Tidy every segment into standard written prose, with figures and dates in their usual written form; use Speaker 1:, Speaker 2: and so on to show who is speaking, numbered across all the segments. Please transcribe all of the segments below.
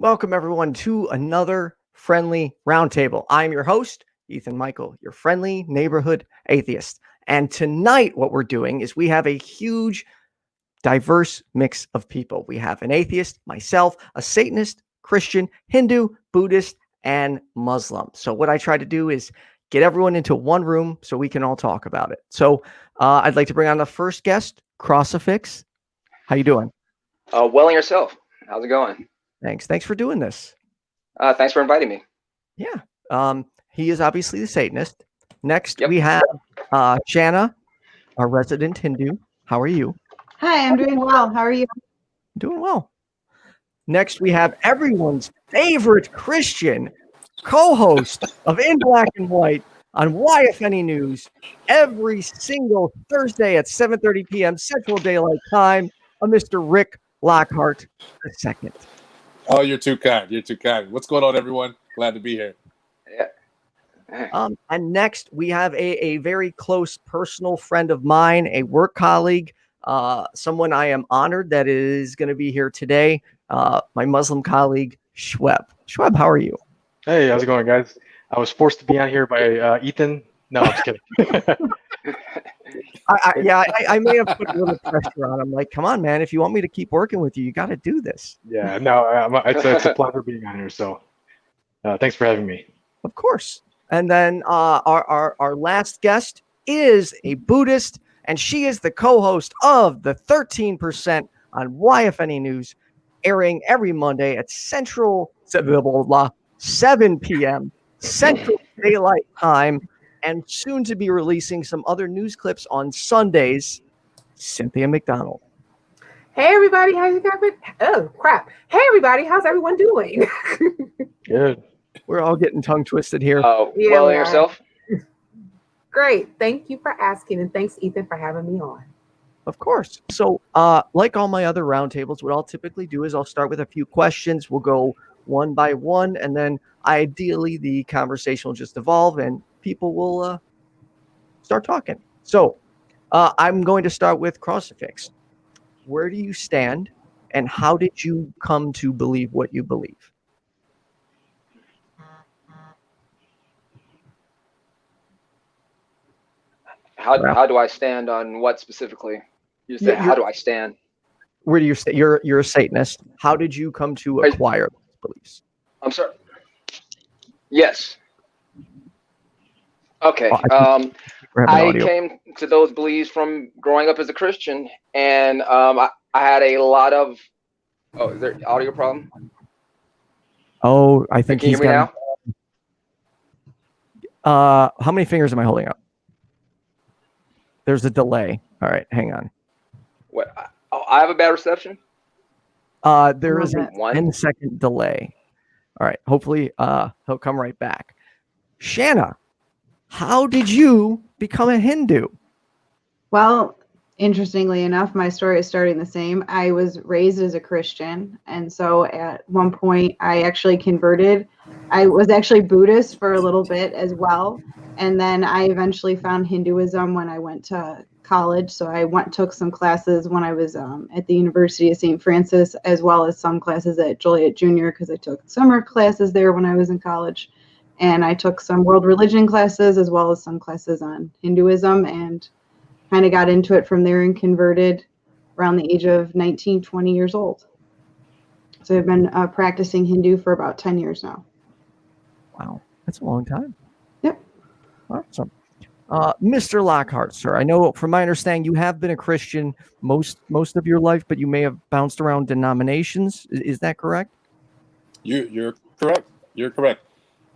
Speaker 1: Welcome, everyone, to another friendly roundtable. I'm your host, Ethan Micheal, your friendly neighborhood atheist. And tonight, what we're doing is we have a huge, diverse mix of people. We have an atheist, myself, a Satanist, Christian, Hindu, Buddhist, and Muslim. So what I try to do is get everyone into one room so we can all talk about it. So I'd like to bring on the first guest, Crucifix. How you doing?
Speaker 2: Well, and yourself. How's it going?
Speaker 1: Thanks for doing this.
Speaker 2: Thanks for inviting me.
Speaker 1: Yeah. He is obviously the Satanist. Next, we have Shanna, our resident Hindu. How are you?
Speaker 3: Hi, I'm doing well. How are you?
Speaker 1: Doing well. Next, we have everyone's favorite Christian co-host of In Black and White on YFNA News every single Thursday at 7:30 p.m. Central Daylight Time, Mr. Rick Lockhart II.
Speaker 4: Oh, you're too kind. You're too kind. What's going on, everyone? Glad to be here.
Speaker 2: Yeah.
Speaker 1: And next, we have a very close personal friend of mine, a work colleague, someone I am honored that is going to be here today, my Muslim colleague, Shoeb. Shoeb, how are you?
Speaker 5: Hey, how's it going, guys? I was forced to be on here by Ethan. No, I'm just kidding.
Speaker 1: I may have put a little pressure on him. Like, come on, man. If you want me to keep working with you, you got to do this.
Speaker 5: Yeah, no, it's a pleasure being on here. So thanks for having me.
Speaker 1: Of course. And then our last guest is a Buddhist, and she is the co-host of the 13% on YFNA News, airing every Monday at 7 p.m. Central Daylight Time, and soon to be releasing some other news clips on Sundays, Cynthia McDonald.
Speaker 6: Hey, everybody. How's it going? Oh, crap. Hey, everybody. How's everyone doing?
Speaker 5: Good.
Speaker 1: We're all getting tongue twisted here.
Speaker 2: Well, and yourself?
Speaker 6: Great. Thank you for asking, and thanks, Ethan, for having me on.
Speaker 1: Of course. So, like all my other roundtables, what I'll typically do is I'll start with a few questions. We'll go one by one, and then ideally the conversation will just evolve and people will start talking. So I'm going to start with Crucifix. Where do you stand, and how did you come to believe what you believe?
Speaker 2: How do I stand on what specifically? You said, how do I stand?
Speaker 1: Where do you stand? You're a Satanist. How did you come to acquire those beliefs?
Speaker 2: I'm sorry. Yes. Okay. I came to those beliefs from growing up as a Christian, and I had a lot of. Oh, is there an audio problem?
Speaker 1: Oh, I think
Speaker 2: Can you hear me
Speaker 1: now? How many fingers am I holding up? There's a delay. All right, hang on.
Speaker 2: What? I have a bad reception.
Speaker 1: There is a 10-second delay. All right, hopefully he'll come right back. Shanna, how did you become a Hindu?
Speaker 3: Well, interestingly enough, my story is starting the same. I was raised as a Christian, and so at one point I actually converted. I was actually Buddhist for a little bit as well, and then I eventually found Hinduism when I went to college. So I took some classes when I was at the University of St. Francis, as well as some classes at Joliet Junior, because I took summer classes there when I was in college. And I took some world religion classes as well as some classes on Hinduism, and kind of got into it from there and converted around the age of 19, 20 years old. So I've been practicing Hindu for about 10 years now.
Speaker 1: Wow, that's a long time.
Speaker 3: Yep.
Speaker 1: Awesome. Mr. Lockhart, sir, I know from my understanding you have been a Christian most of your life, but you may have bounced around denominations. Is that correct?
Speaker 4: You're correct. You're correct.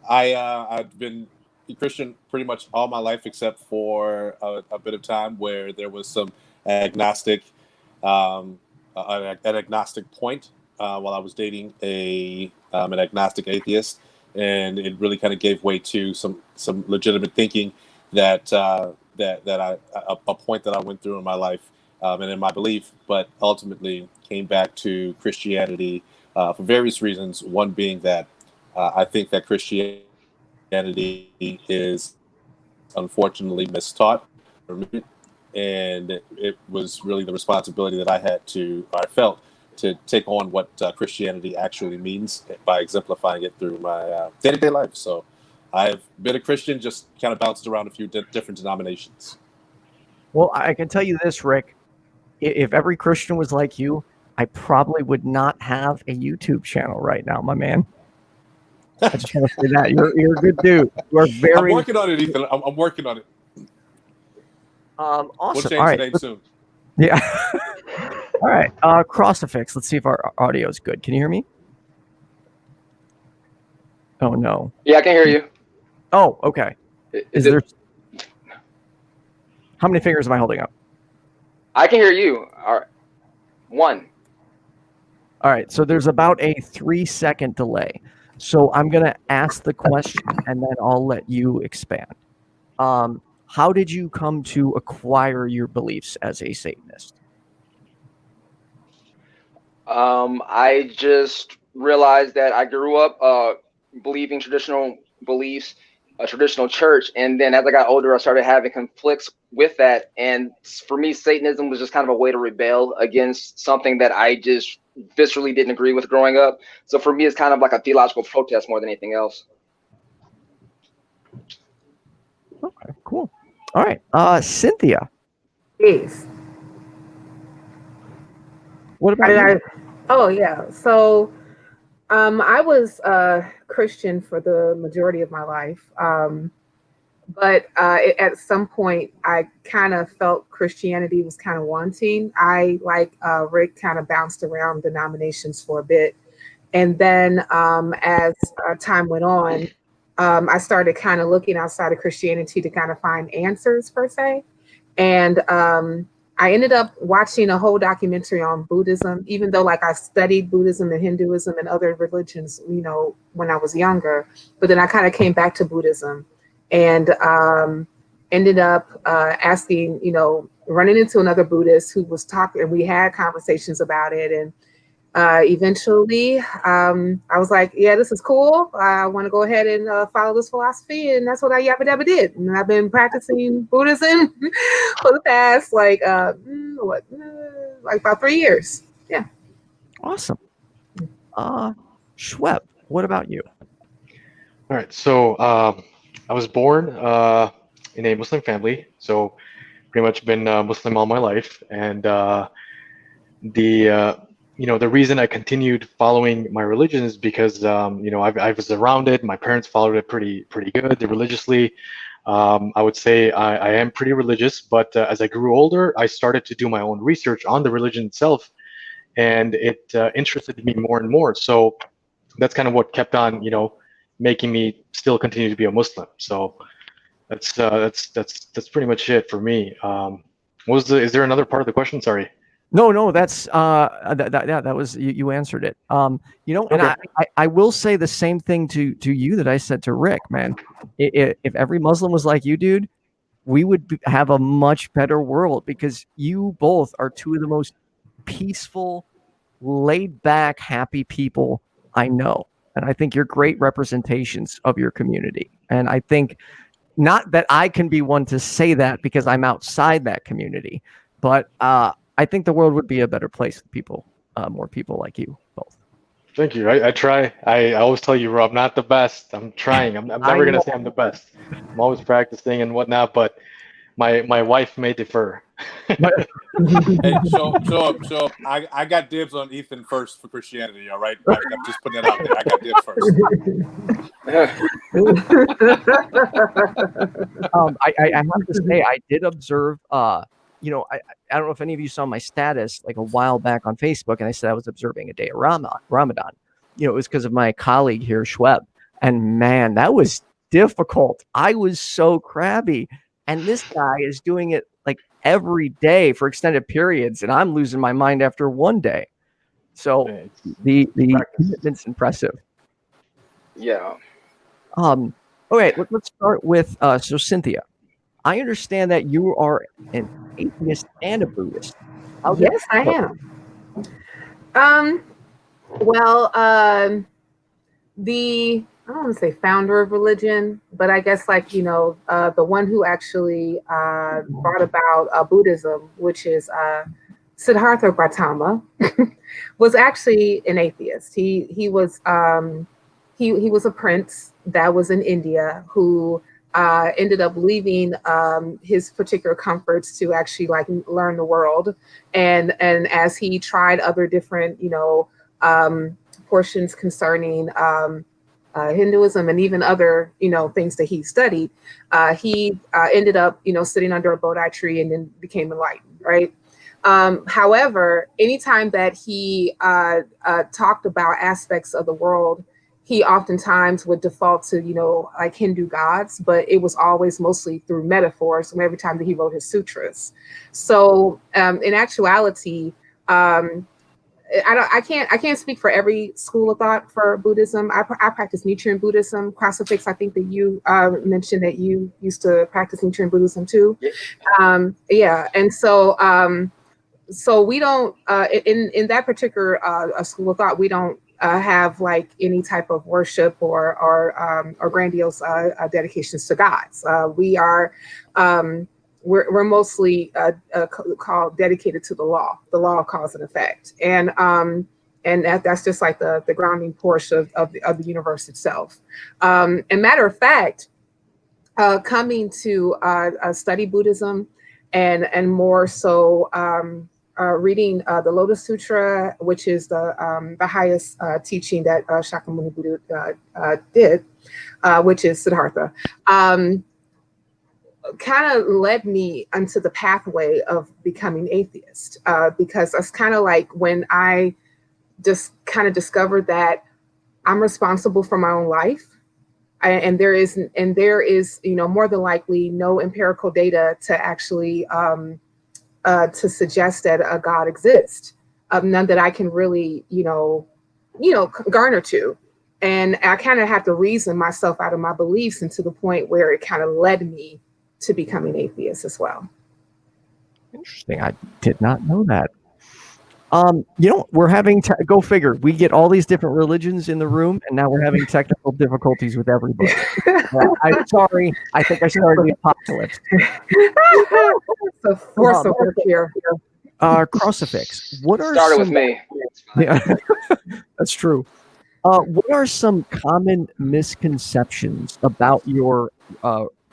Speaker 4: I've been a Christian pretty much all my life, except for a bit of time where there was some agnostic, an agnostic point while I was dating an agnostic atheist, and it really kind of gave way to some legitimate thinking that a point that I went through in my life and in my belief, but ultimately came back to Christianity for various reasons. One being that I think that Christianity is unfortunately mistaught, and it was really the responsibility that I felt to take on what Christianity actually means by exemplifying it through my day-to-day life. So I've been a Christian, just kind of bounced around a few different denominations.
Speaker 1: Well, I can tell you this, Rick. If every Christian was like you, I probably would not have a YouTube channel right now, my man. I just want to say that. You're a good dude. You are very...
Speaker 4: I'm working on it, Ethan. I'm working on it.
Speaker 1: Awesome.
Speaker 4: We'll change
Speaker 1: the
Speaker 4: name soon.
Speaker 1: Yeah. All right. Crucifix. Let's see if our audio is good. Can you hear me? Oh, no.
Speaker 2: Yeah, I can hear you.
Speaker 1: Oh, okay.
Speaker 2: Is there...
Speaker 1: How many fingers am I holding up?
Speaker 2: I can hear you. All right. 1.
Speaker 1: All right. So there's about a 3-second delay. So I'm going to ask the question, and then I'll let you expand. How did you come to acquire your beliefs as a Satanist?
Speaker 2: I just realized that I grew up believing traditional beliefs, a traditional church, and then as I got older, I started having conflicts with that. And for me, Satanism was just kind of a way to rebel against something that I just viscerally didn't agree with growing up. So for me, it's kind of like a theological protest more than anything else.
Speaker 1: Okay, cool. All right, Cynthia.
Speaker 6: Yes.
Speaker 1: What about you?
Speaker 6: Oh yeah. So I was Christian for the majority of my life. But at some point, I kind of felt Christianity was kind of wanting. I, like Rick, kind of bounced around denominations for a bit. And then as time went on, I started kind of looking outside of Christianity to kind of find answers, per se. And I ended up watching a whole documentary on Buddhism, even though like I studied Buddhism and Hinduism and other religions, you know, when I was younger. But then I kind of came back to Buddhism and ended up asking, you know, running into another Buddhist who was talking, and we had conversations about it. And eventually I was like, yeah, this is cool. I want to go ahead and follow this philosophy. And that's what I yabba dabba did. And I've been practicing Buddhism for the past like about 3 years. Yeah.
Speaker 1: Awesome. Shoeb, what about you?
Speaker 5: All right. So I was born in a Muslim family. So pretty much been Muslim all my life. And you know, the reason I continued following my religion is because, you know, I was around it. My parents followed it pretty good. They religiously. I would say I am pretty religious, but as I grew older, I started to do my own research on the religion itself, and it interested me more and more. So that's kind of what kept on, you know, making me still continue to be a Muslim. So that's pretty much it for me. Is there another part of the question? Sorry.
Speaker 1: No, that's that was you answered it. You know, and
Speaker 5: Okay.
Speaker 1: I will say the same thing to you that I said to Rick, man. If every Muslim was like you, dude, we would have a much better world, because you both are two of the most peaceful, laid back, happy people I know. And I think you're great representations of your community. And I think, not that I can be one to say that because I'm outside that community, but I think the world would be a better place with people, more people like you both.
Speaker 5: Thank you. I try. I always tell you, Rob, not the best. I'm trying. I'm never going to say I'm the best. I'm always practicing and whatnot, but my wife may defer.
Speaker 4: Hey, show up. I got dibs on Ethan first for Christianity, all right? I'm just putting that out there. I got dibs first.
Speaker 1: I have to say, I did observe, you know, I don't know if any of you saw my status like a while back on Facebook, and I said I was observing a day of Ramadan. You know, it was because of my colleague here, Shoeb. And man, that was difficult. I was so crabby. And this guy is doing it like every day for extended periods, and I'm losing my mind after one day. So the commitment's impressive.
Speaker 2: Yeah.
Speaker 1: Okay, let's start with so Cynthia. I understand that you are an atheist and a Buddhist.
Speaker 6: Yes, I am. Well, I don't want to say founder of religion, but I guess like, you know, the one who actually brought about Buddhism, which is Siddhartha Gautama was actually an atheist. He was a prince that was in India who ended up leaving his particular comforts to actually like learn the world. And as he tried other different, portions concerning Hinduism and even other, things that he studied, he ended up, sitting under a Bodhi tree and then became enlightened, right? However, anytime that he talked about aspects of the world, he oftentimes would default to, like Hindu gods, but it was always mostly through metaphors every time that he wrote his sutras. So in actuality, I can't speak for every school of thought for Buddhism. I practice Nichiren Buddhism. Crucifix, I think that you mentioned that you used to practice Nichiren Buddhism too. Yeah, and so we don't in that particular school of thought, we don't have like any type of worship or grandiose dedications to gods. We are we're mostly called dedicated to the law of cause and effect, and that's just like the grounding portion of the universe itself. And matter of fact, coming to study Buddhism and more so reading the Lotus Sutra, which is the highest teaching that Shakyamuni Buddha did, which is Siddhartha, kind of led me onto the pathway of becoming atheist, because that's kind of like when I just kind of discovered that I'm responsible for my own life. And there is, more than likely no empirical data to actually to suggest that a God exists, none that I can really, garner to. And I kind of have to reason myself out of my beliefs, and to the point where it kind of led me to becoming atheist as well.
Speaker 1: Interesting. I did not know that. We're having go figure. We get all these different religions in the room, and now we're having technical difficulties with everybody. I'm sorry. I think I started the apocalypse.
Speaker 6: So force of work here.
Speaker 1: Crucifix. What are
Speaker 2: Started
Speaker 1: some,
Speaker 2: with me.
Speaker 1: Yeah, that's true. What are some common misconceptions about your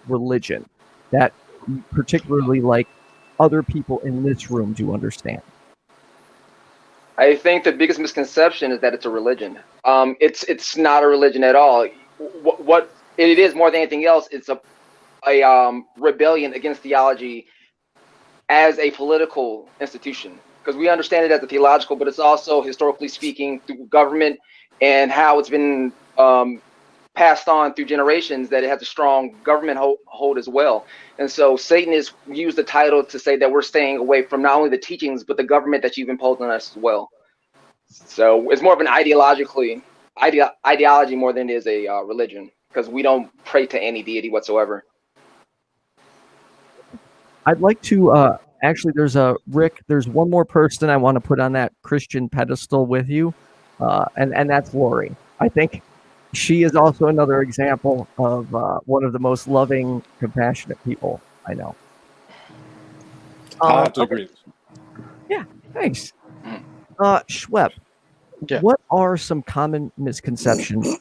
Speaker 1: religion that particularly like other people in this room do understand?
Speaker 2: I think the biggest misconception is that it's a religion. It's not a religion at all. What it is more than anything else, it's a rebellion against theology as a political institution. Because we understand it as a theological, but it's also historically speaking through government and how it's been passed on through generations, that it has a strong government hold as well. And so Satanists use the title to say that we're staying away from not only the teachings, but the government that you've imposed on us as well. So it's more of an ideology more than it is a religion, because we don't pray to any deity whatsoever.
Speaker 1: I'd like to actually, there's one more person I want to put on that Christian pedestal with you, and that's Lori. I think she is also another example of one of the most loving, compassionate people I know.
Speaker 4: I have to agree.
Speaker 1: Yeah, thanks. Shoeb,
Speaker 5: Yeah.
Speaker 1: What are some common misconceptions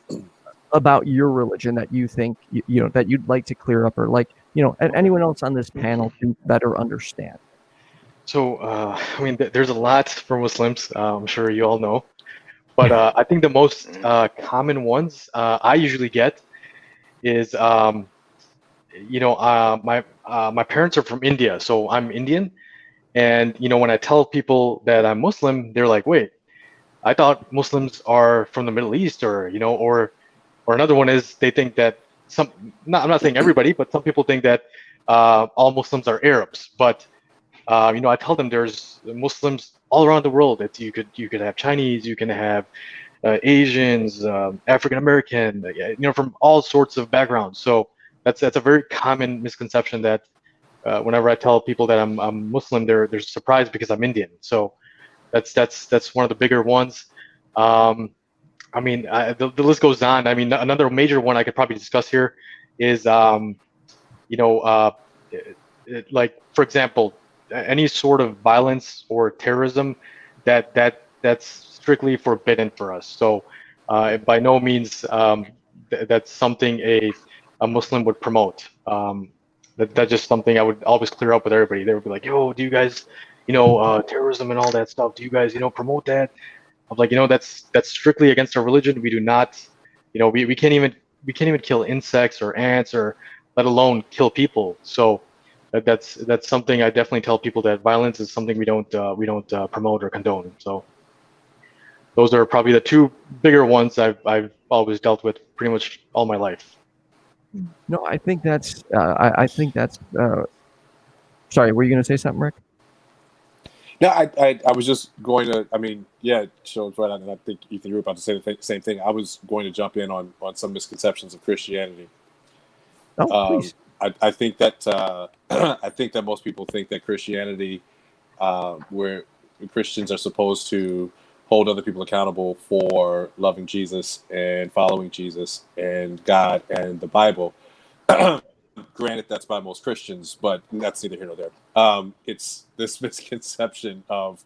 Speaker 1: about your religion that you think that you'd like to clear up, or like and anyone else on this panel can better understand?
Speaker 5: So, there's a lot for Muslims. I'm sure you all know. But I think the most common ones I usually get is, my parents are from India, so I'm Indian. And, when I tell people that I'm Muslim, they're like, wait, I thought Muslims are from the Middle East, or another one is they think that I'm not saying everybody, but some people think that all Muslims are Arabs. But, I tell them there's Muslims all around the world. That you could have Chinese, you can have Asians, African American, from all sorts of backgrounds. So that's a very common misconception that whenever I tell people that I'm Muslim, they're surprised because I'm Indian. So that's one of the bigger ones. The list goes on. Another major one I could probably discuss here is like, for example, any sort of violence or terrorism, that's strictly forbidden for us. So by no means that's something a Muslim would promote. That's just something I would always clear up with everybody. They would be like, "Yo, do you guys, terrorism and all that stuff? Do you guys, promote that?" I'm like, that's strictly against our religion. We do not, we can't even kill insects or ants, or let alone kill people. So that's something I definitely tell people, that violence is something we don't promote or condone. So those are probably the two bigger ones I've always dealt with pretty much all my life.
Speaker 1: No, I think that's. I think that's. Sorry, were you going to say something, Rick?
Speaker 4: No, I was just going to. I mean, yeah, Shoeb's right on, and I think Ethan, you were about to say the same thing. I was going to jump in on some misconceptions of Christianity.
Speaker 1: Oh, please.
Speaker 4: I think that I think that most people think that Christianity, where Christians are supposed to hold other people accountable for loving Jesus and following Jesus and God and the Bible. Granted, that's by most Christians, but that's neither here nor there. It's this misconception of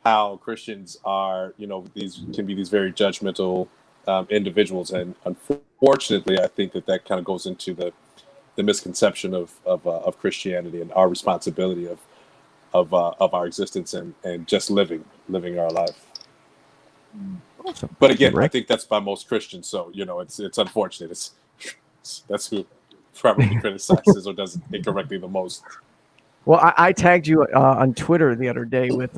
Speaker 4: how Christians are, these can be these very judgmental individuals, and unfortunately, I think that kind of goes into the misconception of Christianity and our responsibility of our existence and just living our life.
Speaker 1: Awesome.
Speaker 4: But again, I think that's by most Christians, so it's unfortunate. That's who probably criticizes or does it incorrectly the most.
Speaker 1: Well, I tagged you on Twitter the other day with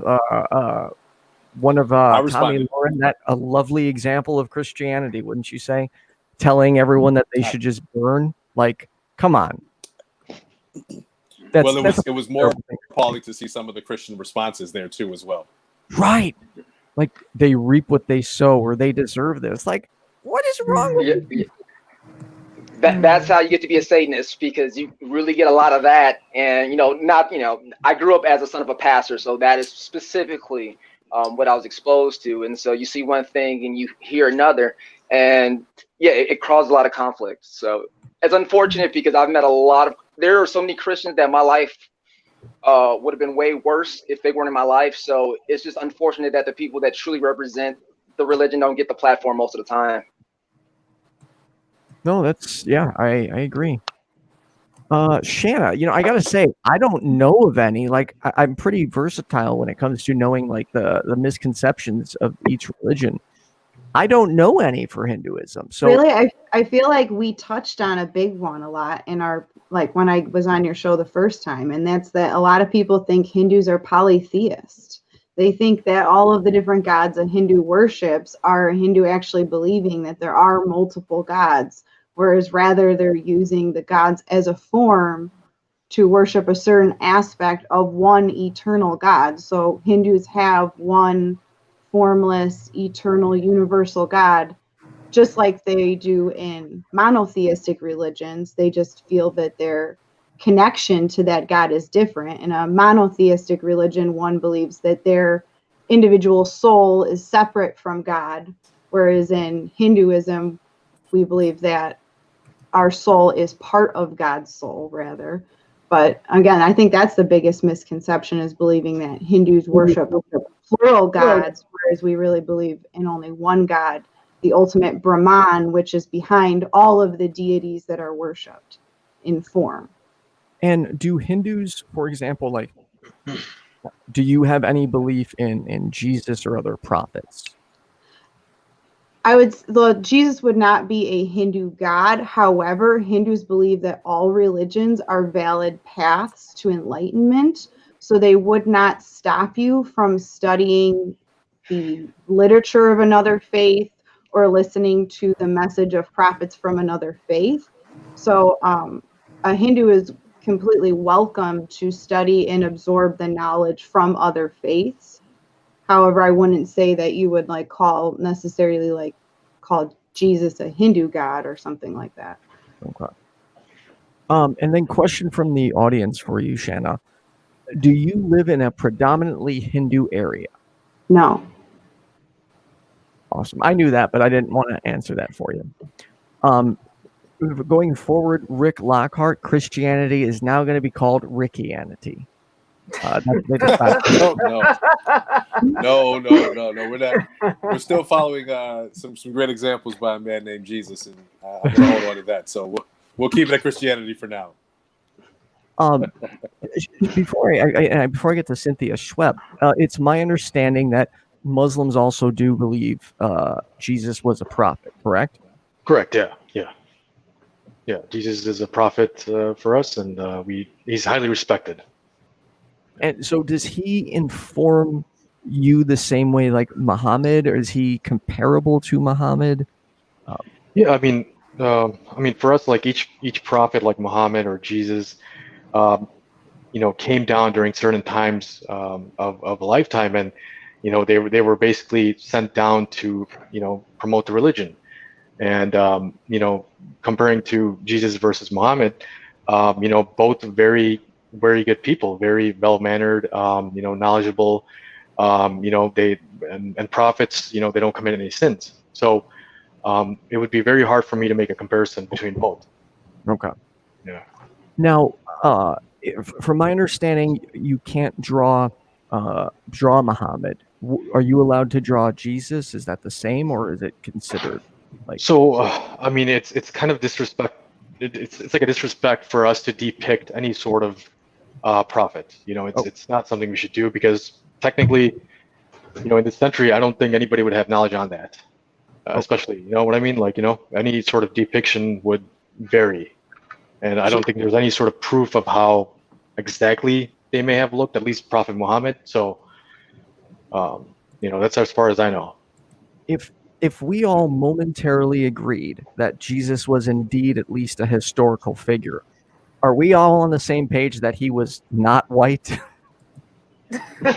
Speaker 1: one of Tommy and Lauren. That a lovely example of Christianity, wouldn't you say? Telling everyone that they should just burn. Like, come on.
Speaker 4: It was more appalling to see some of the Christian responses there too, as well.
Speaker 1: Right. Like, they reap what they sow, or they deserve this. Like, what is wrong with you?
Speaker 2: That's how you get to be a Satanist, because you really get a lot of that. And, I grew up as a son of a pastor, so that is specifically what I was exposed to. And so you see one thing and you hear another, and yeah, it causes a lot of conflict. So it's unfortunate, because I've met there are so many Christians that my life would have been way worse if they weren't in my life. So it's just unfortunate that the people that truly represent the religion don't get the platform most of the time.
Speaker 1: No, I agree. Shanna, I gotta say, I don't know of any. Like, I'm pretty versatile when it comes to knowing like the misconceptions of each religion. I don't know any for Hinduism. So
Speaker 3: really, I feel like we touched on a big one a lot in our, like, when I was on your show the first time, and that's that a lot of people think Hindus are polytheist. They think that all of the different gods a Hindu worships are a Hindu actually believing that there are multiple gods, whereas rather they're using the gods as a form to worship a certain aspect of one eternal God. So Hindus have one formless, eternal, universal God, just like they do in monotheistic religions. They just feel that their connection to that God is different. In a monotheistic religion, one believes that their individual soul is separate from God, whereas in Hinduism, we believe that our soul is part of God's soul, rather. But again, I think that's the biggest misconception, is believing that Hindus worship plural gods, whereas we really believe in only one God, the ultimate Brahman, which is behind all of the deities that are worshipped in form.
Speaker 1: And do Hindus, for example, like, do you have any belief in Jesus or other prophets?
Speaker 3: Jesus would not be a Hindu god. However, Hindus believe that all religions are valid paths to enlightenment. So they would not stop you from studying the literature of another faith or listening to the message of prophets from another faith. So a Hindu is completely welcome to study and absorb the knowledge from other faiths. However, I wouldn't say that you would call Jesus a Hindu god or something like that.
Speaker 1: Okay. And then question from the audience for you, Shanna. Do you live in a predominantly Hindu area?
Speaker 3: No.
Speaker 1: Awesome. I knew that, but I didn't want to answer that for you. Going forward, Rick Lockhart, Christianity is now going to be called Rickianity.
Speaker 4: No, no. We're not. We're still following some great examples by a man named Jesus, and I'm gonna hold on to that. So we'll keep it at Christianity for now.
Speaker 1: Before I get to Cynthia, Shoeb, it's my understanding that Muslims also do believe Jesus was a prophet, correct?
Speaker 5: Correct. Yeah. Jesus is a prophet for us, and he's highly respected.
Speaker 1: And so, does he inform you the same way like Muhammad, or is he comparable to Muhammad?
Speaker 5: Yeah, I mean, for us, like each prophet, like Muhammad or Jesus, came down during certain times of a lifetime, and they were basically sent down to promote the religion. And comparing to Jesus versus Muhammad, both very good people, very well-mannered, knowledgeable. And prophets, they don't commit any sins. So it would be very hard for me to make a comparison between both.
Speaker 1: Okay.
Speaker 5: Yeah.
Speaker 1: Now, from my understanding, you can't draw Muhammad. Are you allowed to draw Jesus? Is that the same, or is it considered like?
Speaker 5: So it's kind of disrespect. It's like a disrespect for us to depict any sort of prophet. It's not something we should do, because technically, in this century, I don't think anybody would have knowledge on that. Especially, you know what I mean? Like, any sort of depiction would vary. And I don't think there's any sort of proof of how exactly they may have looked, at least Prophet Muhammad. So, that's as far as I know.
Speaker 1: If we all momentarily agreed that Jesus was indeed at least a historical figure, are we all on the same page that he was not white?
Speaker 2: You can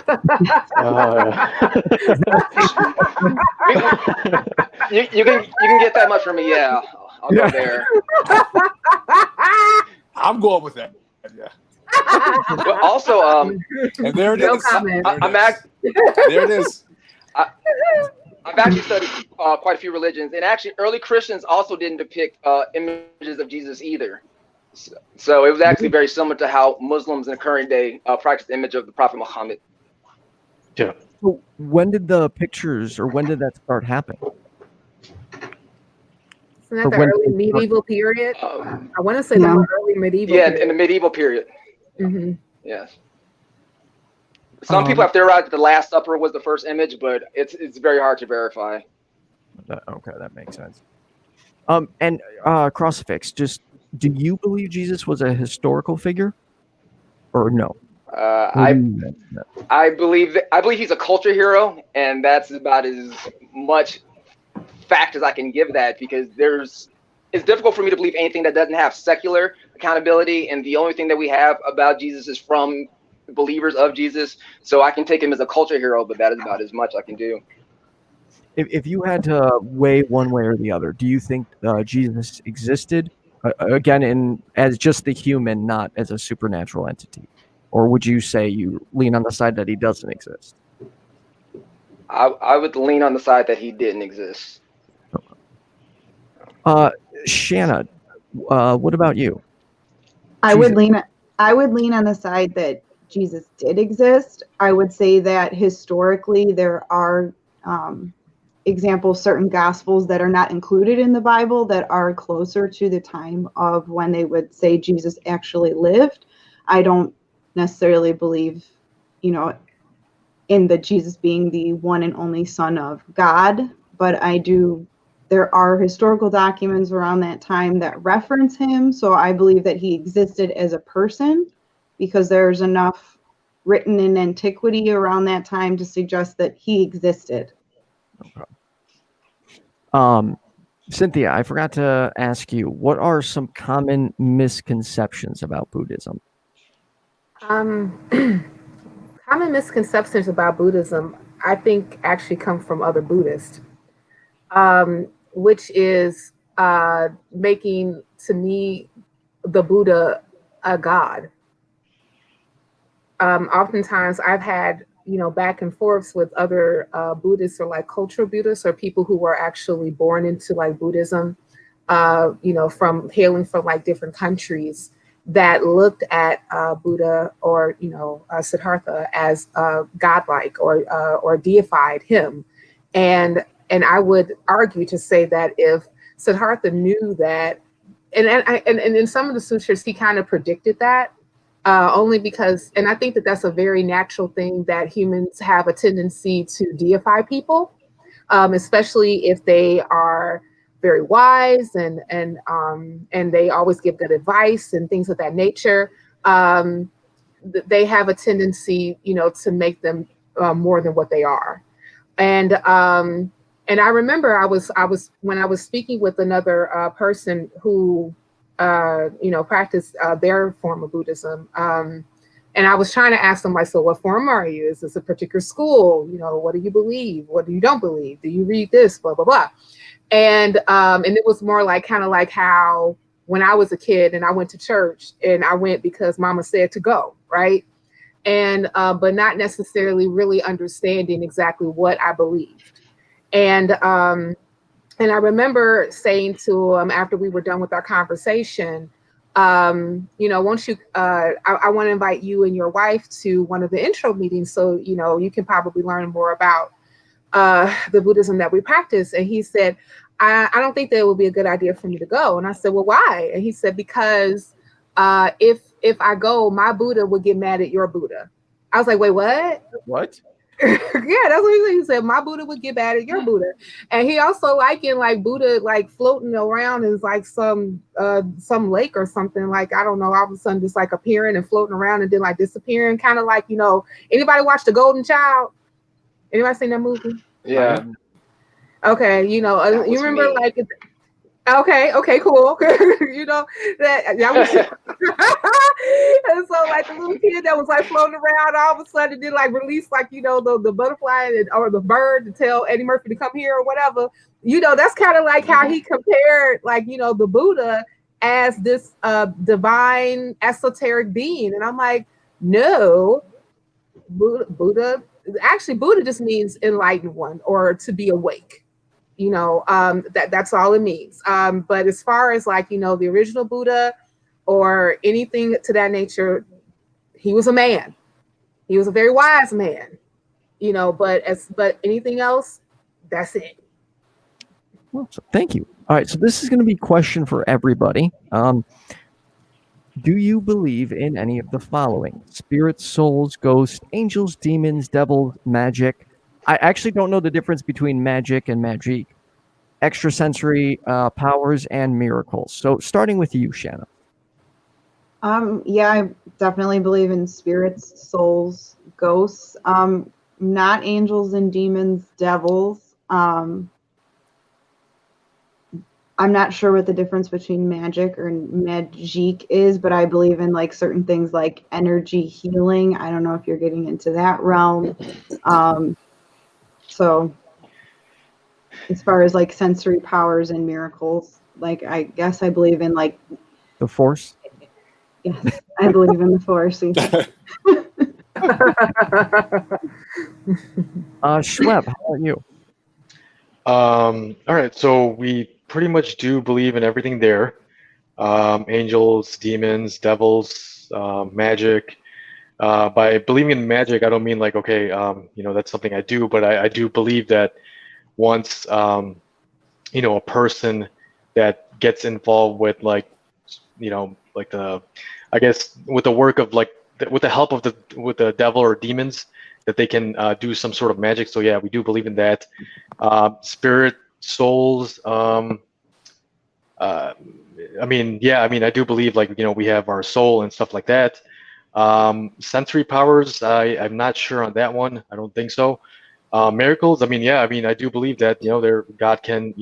Speaker 2: get that much from me. Yeah, I'll go there.
Speaker 4: I'm going with that. Yeah.
Speaker 2: But also,
Speaker 4: and there it
Speaker 6: No
Speaker 4: is.
Speaker 6: comment.
Speaker 4: There it is.
Speaker 2: I've actually studied quite a few religions, and actually, early Christians also didn't depict images of Jesus either. So it was actually very similar to how Muslims in the current day practice the image of the Prophet Muhammad.
Speaker 5: Yeah.
Speaker 1: So when did the pictures, or when did that start happening?
Speaker 6: Isn't that the early medieval period? I want to say the more early medieval.
Speaker 2: Yeah,
Speaker 6: period.
Speaker 2: in the medieval period.
Speaker 6: Mm-hmm.
Speaker 2: Yes. Some people have theorized that the Last Supper was the first image, but it's very hard to verify.
Speaker 1: Okay, that makes sense. And Crucifix, just, do you believe Jesus was a historical figure, or no?
Speaker 2: I believe he's a culture hero, and that's about as much fact as I can give that, because it's difficult for me to believe anything that doesn't have secular accountability, and the only thing that we have about Jesus is from believers of Jesus. So I can take him as a culture hero, but that is about as much I can do.
Speaker 1: If you had to weigh one way or the other, do you think Jesus existed again as just the human, not as a supernatural entity, or would you say you lean on the side that he doesn't exist?
Speaker 2: I would lean on the side that he didn't exist.
Speaker 1: Shanna, what about you?
Speaker 3: I would lean on the side that Jesus did exist. I would say that historically there are examples, certain gospels that are not included in the Bible that are closer to the time of when they would say Jesus actually lived. I don't necessarily believe, in the Jesus being the one and only Son of God, but there are historical documents around that time that reference him. So I believe that he existed as a person, because there's enough written in antiquity around that time to suggest that he existed.
Speaker 1: Okay. Cynthia, I forgot to ask you, what are some common misconceptions about Buddhism?
Speaker 6: Common misconceptions about Buddhism, I think, actually come from other Buddhists, which is making, to me, the Buddha a god. Oftentimes I've had, back and forths with other Buddhists, or like cultural Buddhists, or people who were actually born into like Buddhism, from hailing from like different countries. that looked at Buddha or Siddhartha as godlike or deified him, and I would argue to say that if Siddhartha knew that, and in some of the sutras he kind of predicted that, only because, and I think that that's a very natural thing, that humans have a tendency to deify people, especially if they are very wise and they always give good advice and things of that nature. They have a tendency, to make them more than what they are. And I remember I was when I was speaking with another person who practiced their form of Buddhism. And I was trying to ask them, like, so what form are you? Is this a particular school? What do you believe? What do you don't believe? Do you read this? Blah, blah, blah. And it was more like kind of like how when I was a kid and I went to church, and I went because mama said to go, right? And but not necessarily really understanding exactly what I believed. And I remember saying to him after we were done with our conversation, won't you, I want to invite you and your wife to one of the intro meetings, so, you can probably learn more about the Buddhism that we practice. And he said, I don't think that it would be a good idea for me to go. And I said, well, why? And he said, because if I go, my Buddha would get mad at your Buddha. I was like, wait, what?
Speaker 1: What?
Speaker 6: Yeah, that's what he said. He said my Buddha would get mad at your Buddha. And he also likened like Buddha like floating around is like some lake or something, like, I don't know, all of a sudden just like appearing and floating around and then like disappearing, kind of like, anybody watch The Golden Child? Anybody seen that movie?
Speaker 2: Yeah.
Speaker 6: Okay, you remember
Speaker 2: me.
Speaker 6: like okay, cool. that was and so like the little kid that was like floating around, all of a sudden did like release like the butterfly or the bird to tell Eddie Murphy to come here or whatever. That's kind of like how he compared like the Buddha as this divine esoteric being. And I'm like, no, Buddha just means enlightened one, or to be awake. That's all it means. But as far as like, the original Buddha or anything to that nature, he was a man. He was a very wise man, but anything else, that's it.
Speaker 1: Well, so thank you. All right, so this is going to be a question for everybody. Do you believe in any of the following? Spirits, souls, ghosts, angels, demons, devils, magic. I actually don't know the difference between magic and magique. Extrasensory powers and miracles. So starting with you, Shanna.
Speaker 3: Yeah, I definitely believe in spirits, souls, ghosts, not angels and demons, devils. I'm not sure what the difference between magic or magique is, but I believe in like certain things like energy healing. I don't know if you're getting into that realm. So as far as like sensory powers and miracles, like I guess I believe in like
Speaker 1: the Force.
Speaker 3: Yes, I believe in the Force.
Speaker 1: Shoeb, how about you?
Speaker 5: All right, so we pretty much do believe in everything there. Angels, demons, devils, magic. By believing in magic, I don't mean like, okay, that's something I do, but I do believe that once, a person that gets involved with like, I guess with the work of like, with the help of with the devil or demons, that they can do some sort of magic. So yeah, we do believe in that. Spirit, souls. I do believe like, we have our soul and stuff like that. Sensory powers, I'm not sure on that one. I don't think so. Miracles, I do believe that, God can,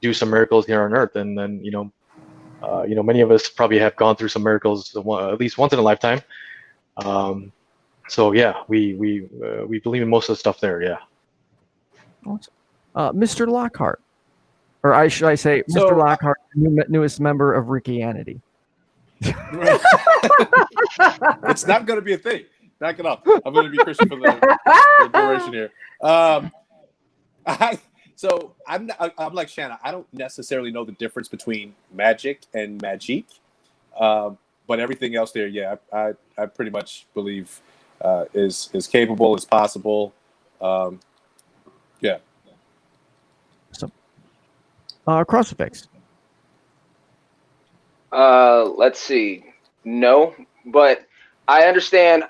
Speaker 5: do some miracles here on earth. And then, many of us probably have gone through some miracles at least once in a lifetime. So yeah, we believe in most of the stuff there. Yeah.
Speaker 1: Awesome. Mr. Lockhart, or should I say, Mr. Lockhart, newest member of Rickianity.
Speaker 4: It's not going to be a thing. Back it up. I'm going to be Christian for the duration here. I'm like Shanna. I don't necessarily know the difference between magic and magique. But everything else there, yeah, I pretty much believe is capable, is possible. Yeah.
Speaker 1: So, Crucifix.
Speaker 2: Let's see. No, but I understand.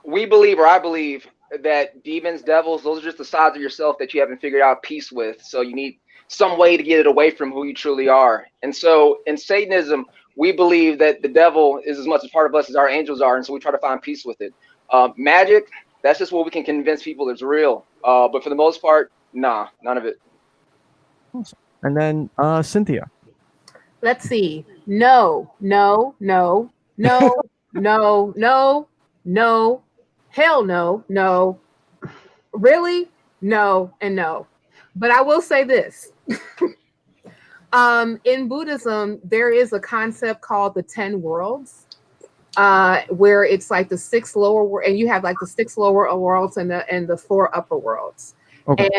Speaker 2: We believe, or I believe, that demons, devils, those are just the sides of yourself that you haven't figured out peace with. So you need some way to get it away from who you truly are. And so in Satanism, we believe that the devil is as much a part of us as our angels are. And so we try to find peace with it. Magic, that's just what we can convince people is real. But for the most part, nah, none of it.
Speaker 1: Awesome. And then Cynthia.
Speaker 6: Let's see. No, no, no, no, no, no, no, hell no, no, really, no, and no. But I will say this. In Buddhism, there is a concept called the 10 worlds, where it's like the 6 lower, and you have like the 6 lower worlds and the 4 upper worlds. Okay.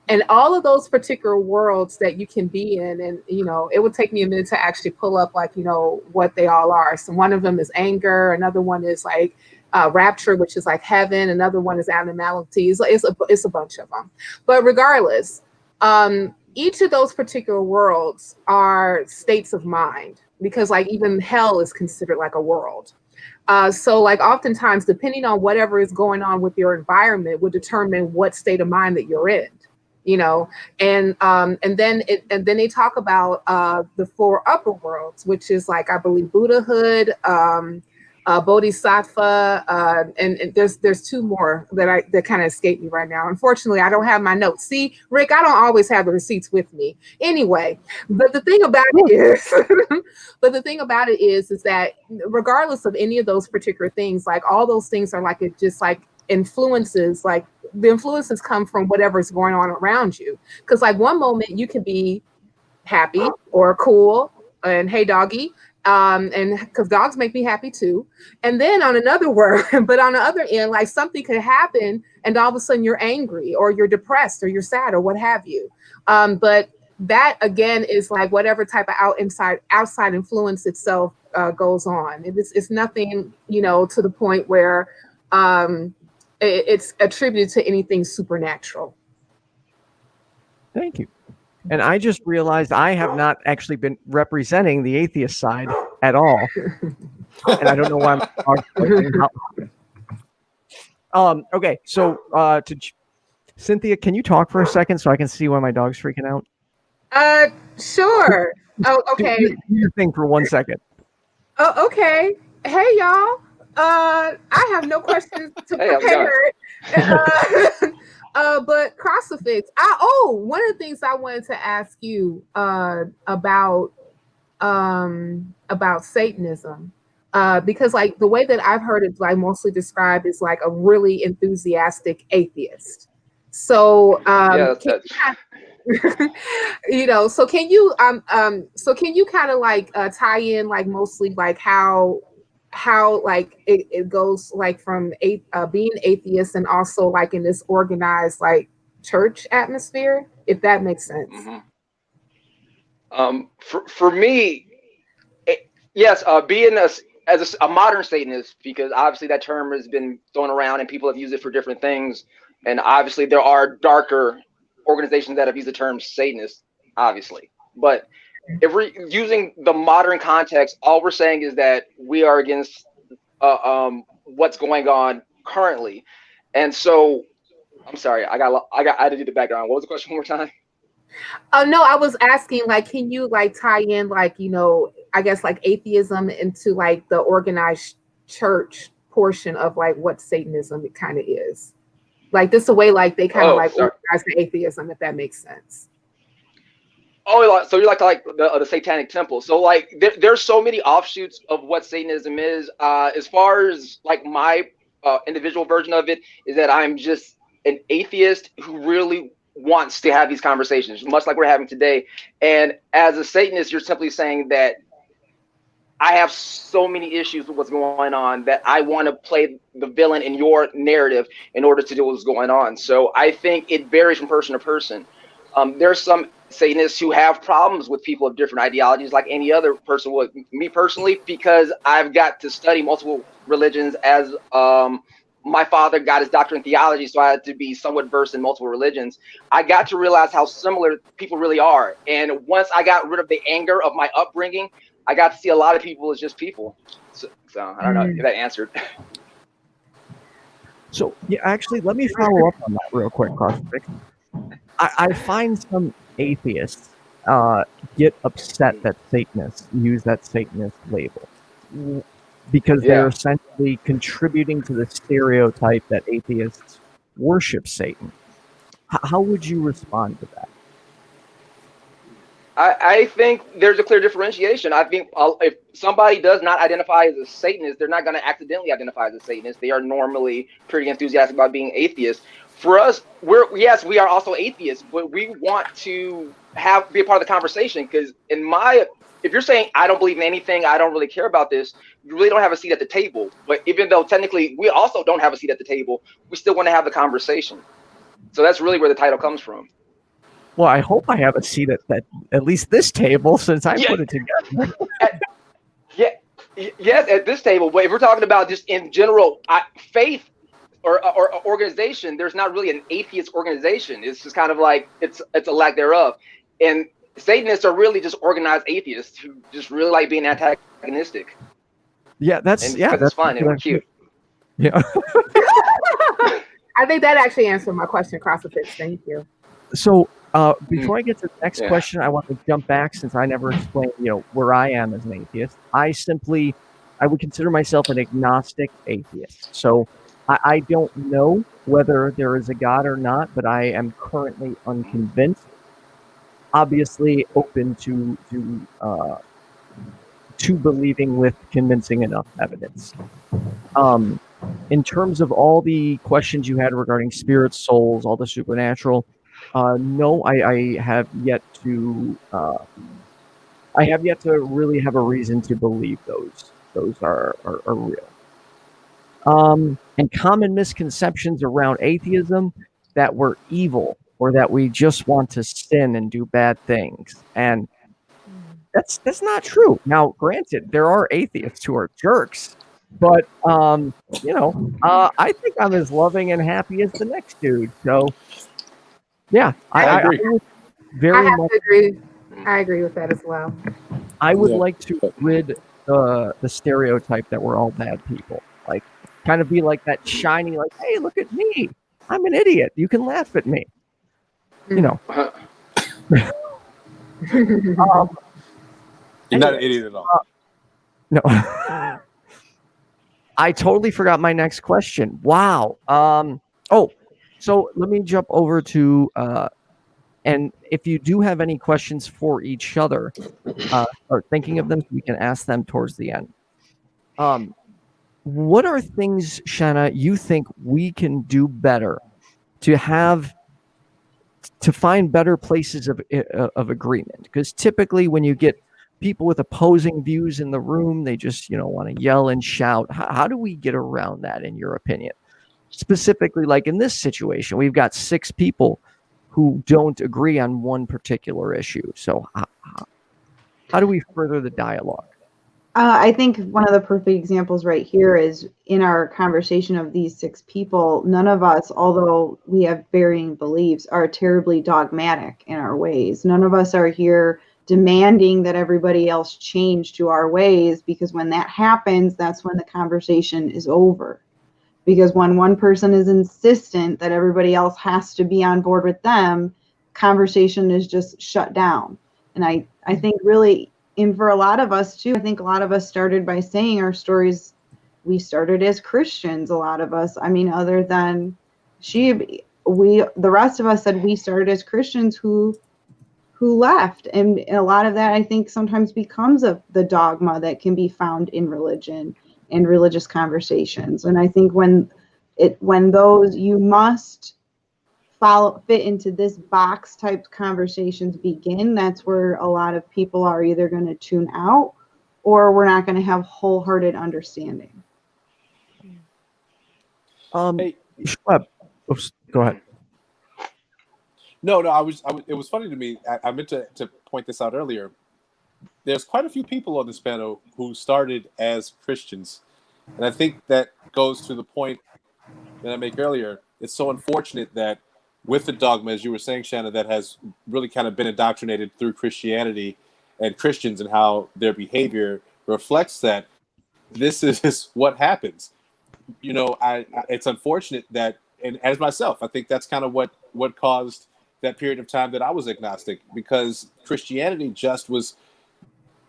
Speaker 6: And all of those particular worlds that you can be in, and you know, it would take me a minute to actually pull up like, you know, what they all are. So one of them is anger, another one is like rapture, which is like heaven, another one is animalities. It's a bunch of them. But regardless, each of those particular worlds are states of mind, because like even hell is considered like a world. So like oftentimes, depending on whatever is going on with your environment would determine what state of mind that you're in, you know, and then they talk about the 4 upper worlds, which is like, I believe, Buddhahood, Bodhisattva, and there's 2 more that kind of escape me right now. Unfortunately, I don't have my notes. See, Rick, I don't always have the receipts with me. Anyway, but the thing about it is, is that regardless of any of those particular things, like all those things are like just like influences. Like the influences come from whatever's going on around you. Because like one moment you can be happy or cool and hey doggy. And because dogs make me happy too. And then on another word, but on the other end, like something could happen and all of a sudden you're angry or you're depressed or you're sad or what have you. But that again is like whatever type of outside influence itself goes on. It's nothing, you know, to the point where it's attributed to anything supernatural.
Speaker 1: Thank you. And I just realized I have not actually been representing the atheist side at all. And I don't know why I'm okay, so Cynthia, can you talk for a second so I can see why my dog's freaking out?
Speaker 6: Sure. Oh, okay.
Speaker 1: Do your thing for 1 second.
Speaker 6: Oh, okay. Hey, y'all. I have no questions to prepare. But Crucifix, one of the things I wanted to ask you about Satanism, because like the way that I've heard it like mostly described is like a really enthusiastic atheist. So you know, so can you kind of like tie in like mostly like how like it goes like from being atheist and also like in this organized like church atmosphere, if that makes sense.
Speaker 2: Mm-hmm. For me, yes, being as a modern Satanist, because obviously that term has been thrown around and people have used it for different things, and obviously there are darker organizations that have used the term Satanist, obviously, but if we're using the modern context, all we're saying is that we are against what's going on currently. And so, I'm sorry, I had to do the background. What was the question one more time?
Speaker 6: No, I was asking, like, can you like tie in, like, you know, I guess like atheism into like the organized church portion of like what Satanism it kind of is. Like this a way like they kind of organize the atheism, if that makes sense.
Speaker 2: Oh, so you're like the Satanic Temple. So like there's so many offshoots of what Satanism is. As far as like my individual version of it is that I'm just an atheist who really wants to have these conversations, much like we're having today. And as a Satanist, you're simply saying that I have so many issues with what's going on that I want to play the villain in your narrative in order to do what's going on. So I think it varies from person to person. There's some Satanists who have problems with people of different ideologies like any other person would. Me personally, because I've got to study multiple religions as my father got his doctorate in theology, so I had to be somewhat versed in multiple religions. I got to realize how similar people really are. And once I got rid of the anger of my upbringing, I got to see a lot of people as just people. So I don't know if that answered.
Speaker 1: So yeah, actually, let me follow up on that real quick, Crucifix. I find some atheists get upset that Satanists use that Satanist label because they're essentially contributing to the stereotype that atheists worship Satan. How would you respond to that?
Speaker 2: I think there's a clear differentiation. I think if somebody does not identify as a Satanist, they're not going to accidentally identify as a Satanist. They are normally pretty enthusiastic about being atheists. For us, we are also atheists, but we want to be a part of the conversation, because if you're saying I don't believe in anything, I don't really care about this, you really don't have a seat at the table. But even though technically we also don't have a seat at the table, we still want to have the conversation. So that's really where the title comes from.
Speaker 1: Well, I hope I have a seat at least this table, since I put it together.
Speaker 2: Yes, at this table. But if we're talking about just in general, faith or organization, there's not really an atheist organization. It's just kind of like it's a lack thereof. And Satanists are really just organized atheists who just really like being antagonistic.
Speaker 1: Yeah, that's
Speaker 2: fun and we're cute.
Speaker 1: Yeah.
Speaker 6: I think that actually answered my question, Crucifix. Thank you.
Speaker 1: So before I get to the next question, I want to jump back, since I never explained, where I am as an atheist. I would consider myself an agnostic atheist. So I don't know whether there is a God or not, but I am currently unconvinced. Obviously open to believing with convincing enough evidence. In terms of all the questions you had regarding spirits, souls, all the supernatural, no, I have yet to really have a reason to believe those are real. And common misconceptions around atheism, that we're evil or that we just want to sin and do bad things, and that's not true. Now, granted, there are atheists who are jerks, but I think I'm as loving and happy as the next dude. So yeah,
Speaker 4: I agree.
Speaker 6: I have to agree. I agree with that as well.
Speaker 1: I would like to rid the stereotype that we're all bad people. Like, kind of be like that shiny, like, hey, look at me, I'm an idiot, you can laugh at me.
Speaker 4: You're not an idiot at all.
Speaker 1: No. I totally forgot my next question. Wow. So let me jump over to and if you do have any questions for each other, or thinking of them, we can ask them towards the end. What are things, Shanna, you think we can do better to find better places of agreement? Because typically when you get people with opposing views in the room, they just want to yell and shout. How do we get around that, in your opinion? Specifically, like in this situation, we've got 6 people who don't agree on one particular issue. So how do we further the dialogue?
Speaker 3: I think one of the perfect examples right here is in our conversation of these 6 people, none of us, although we have varying beliefs, are terribly dogmatic in our ways. None of us are here demanding that everybody else change to our ways, because when that happens, that's when the conversation is over. Because when one person is insistent that everybody else has to be on board with them, conversation is just shut down. And I think really, and for a lot of us too, I think a lot of us started by saying our stories, we started as Christians, a lot of us. I mean, other than Shoeb, the rest of us said we started as Christians who left. And a lot of that, I think, sometimes becomes the dogma that can be found in religion and religious conversations. And I think when those you must fit into this box type conversations begin, that's where a lot of people are either going to tune out or we're not going to have wholehearted understanding.
Speaker 1: Shoeb, go ahead.
Speaker 4: No, it was funny to me. I meant to point this out earlier. There's quite a few people on this panel who started as Christians. And I think that goes to the point that I make earlier. It's so unfortunate that with the dogma, as you were saying, Shanna, that has really kind of been indoctrinated through Christianity and Christians and how their behavior reflects that, this is what happens. You know, it's unfortunate that, and as myself, I think that's kind of what caused that period of time that I was agnostic, because Christianity just was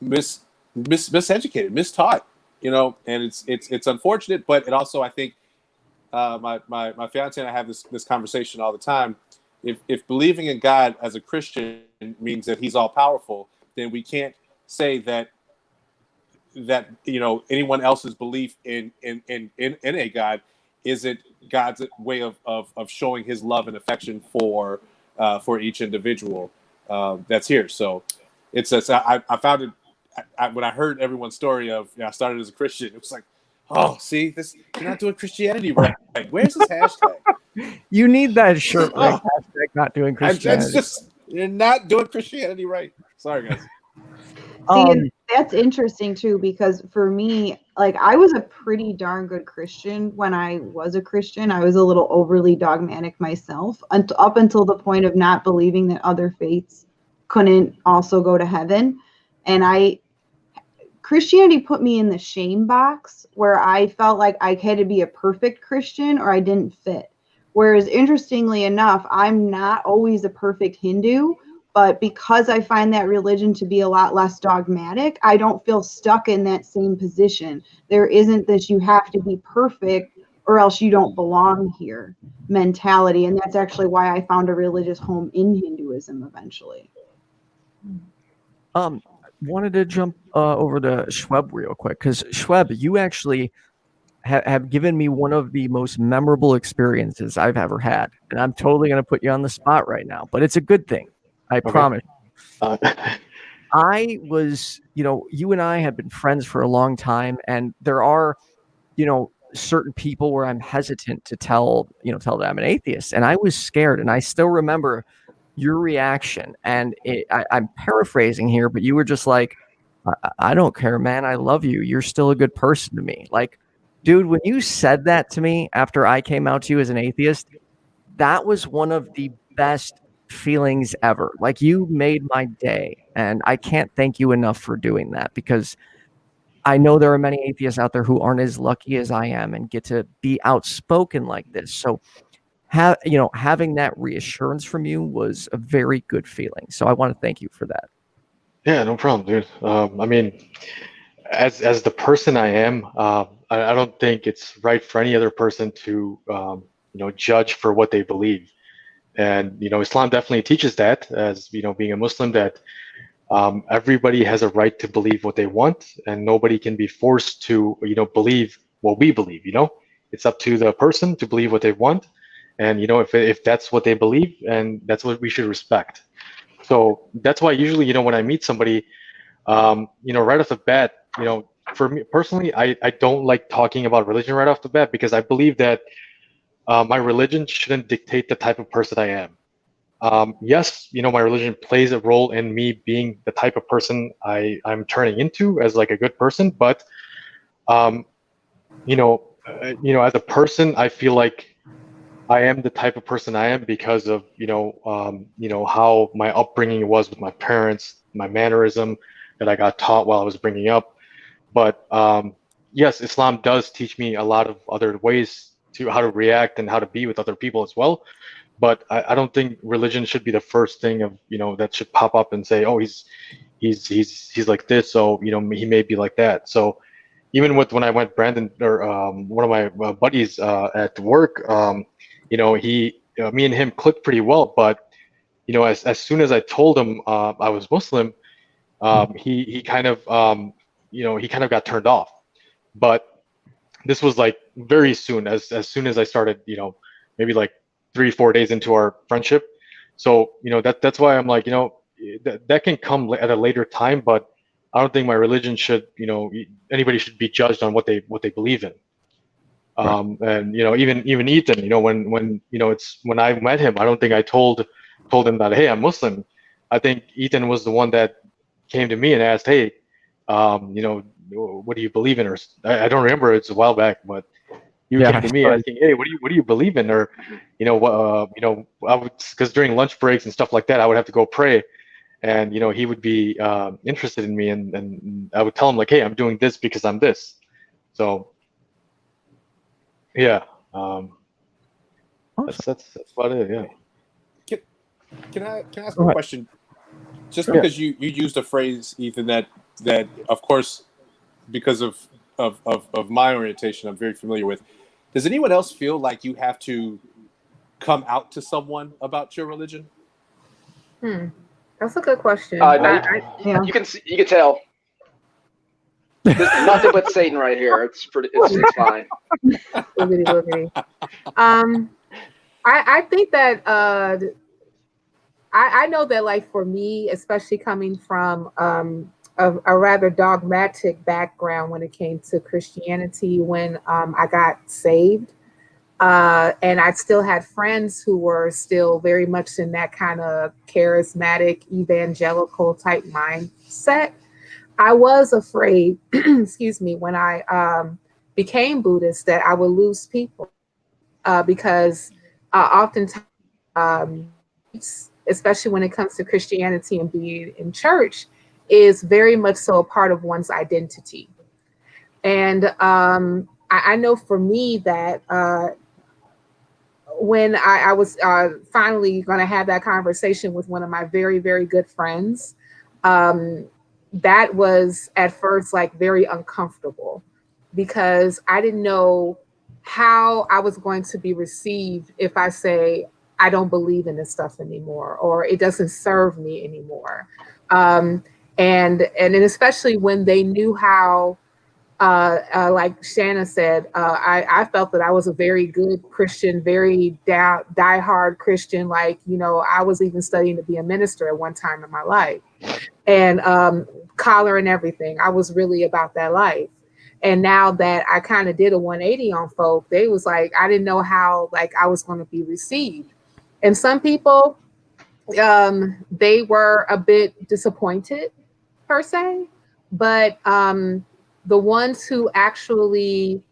Speaker 4: miseducated, mistaught, you know, and it's unfortunate, but it also, I think, my fiance and I have this conversation all the time. If believing in God as a Christian means that He's all powerful, then we can't say that you know, anyone else's belief in a God isn't God's way of showing His love and affection for each individual that's here. So I found it. When I heard everyone's story of, I started as a Christian, it was like, oh, see, this, you're not doing Christianity right. Where's this hashtag?
Speaker 1: You need that shirt, right? Hashtag not doing Christianity.
Speaker 4: That's just, you're not doing Christianity right. Sorry, guys.
Speaker 3: See, and that's interesting too, because for me, like, I was a pretty darn good Christian when I was a Christian. I was a little overly dogmatic myself, up until the point of not believing that other faiths couldn't also go to heaven. And Christianity put me in the shame box where I felt like I had to be a perfect Christian or I didn't fit. Whereas, interestingly enough, I'm not always a perfect Hindu, but because I find that religion to be a lot less dogmatic, I don't feel stuck in that same position. There isn't this you have to be perfect or else you don't belong here mentality. And that's actually why I found a religious home in Hinduism eventually.
Speaker 1: Wanted to jump over to Shoeb real quick, because Shoeb, you actually have given me one of the most memorable experiences I've ever had. And I'm totally going to put you on the spot right now, but it's a good thing. I promise. I was, you know, you and I have been friends for a long time, and there are, you know, certain people where I'm hesitant to tell that I'm an atheist. And I was scared, and I still remember your reaction. And I'm paraphrasing here, but you were just like, I don't care, man. I love you. You're still a good person to me. Like, dude, when you said that to me after I came out to you as an atheist, that was one of the best feelings ever. Like, you made my day, and I can't thank you enough for doing that, because I know there are many atheists out there who aren't as lucky as I am and get to be outspoken like this. So having that reassurance from you was a very good feeling. So I want to thank you for that.
Speaker 5: Yeah, no problem, dude. I mean, as the person I am, I don't think it's right for any other person to judge for what they believe. And Islam definitely teaches that, as being a Muslim, that everybody has a right to believe what they want, and nobody can be forced to believe what we believe. It's up to the person to believe what they want, and if that's what they believe, and that's what we should respect. So that's why usually when I meet somebody, right off the bat, for me personally, I don't like talking about religion right off the bat, because I believe that my religion shouldn't dictate the type of person I am. Yes, my religion plays a role in me being the type of person I'm turning into as like a good person. But, as a person, I feel like I am the type of person I am because of, how my upbringing was with my parents, my mannerism that I got taught while I was bringing up. But yes, Islam does teach me a lot of other ways to how to react and how to be with other people as well. But I don't think religion should be the first thing of that should pop up and say, oh, he's like this, so he may be like that. So even when I went, Brandon, or one of my buddies at work, me and him clicked pretty well. But as soon as I told him I was Muslim, he kind of got turned off. But this was like very soon, as soon as I started, maybe like 3-4 days into our friendship. So, that's why I'm like, that can come at a later time, but I don't think my religion should, anybody should be judged on what they believe in. Right. And, even Ethan, when I met him, I don't think I told told him that, hey, I'm Muslim. I think Ethan was the one that came to me and asked, hey, what do you believe in? Or I don't remember. It's a while back, but you
Speaker 1: Yeah,
Speaker 5: came to me
Speaker 1: sorry.
Speaker 5: asking, hey, what do you believe in? Or, I would, because during lunch breaks and stuff like that, I would have to go pray. And, he would be interested in me, and I would tell him, like, hey, I'm doing this because I'm this. So, yeah, that's about it. Yeah.
Speaker 4: Can I ask
Speaker 1: Go
Speaker 4: a
Speaker 1: ahead.
Speaker 4: question? Just
Speaker 1: Sure.
Speaker 4: because you used a phrase, Ethan, that of course, because of my orientation, I'm very familiar with. Does anyone else feel like you have to come out to someone about your religion?
Speaker 6: That's a good question.
Speaker 2: No,
Speaker 3: Yeah.
Speaker 2: you can tell. There's nothing but Satan right here. It's fine.
Speaker 6: Boogity, boogity. I think that I know that, like, for me, especially coming from a rather dogmatic background when it came to Christianity, when I got saved, and I still had friends who were still very much in that kind of charismatic evangelical type mindset. I was afraid, excuse me, when I became Buddhist, that I would lose people because oftentimes, especially when it comes to Christianity and being in church, is very much so a part of one's identity. And I know for me that when I was finally going to have that conversation with one of my very, very good friends, that was at first like very uncomfortable because I didn't know how I was going to be received if I say, I don't believe in this stuff anymore, or it doesn't serve me anymore. And then especially when they knew how, like Shanna said, I felt that I was a very good Christian, very diehard Christian. Like, I was even studying to be a minister at one time in my life, and collar and everything. I was really about that life. And now that I kind of did a 180 on folk, they was like, I didn't know how like I was going to be received. And some people, they were a bit disappointed per se, but the ones who actually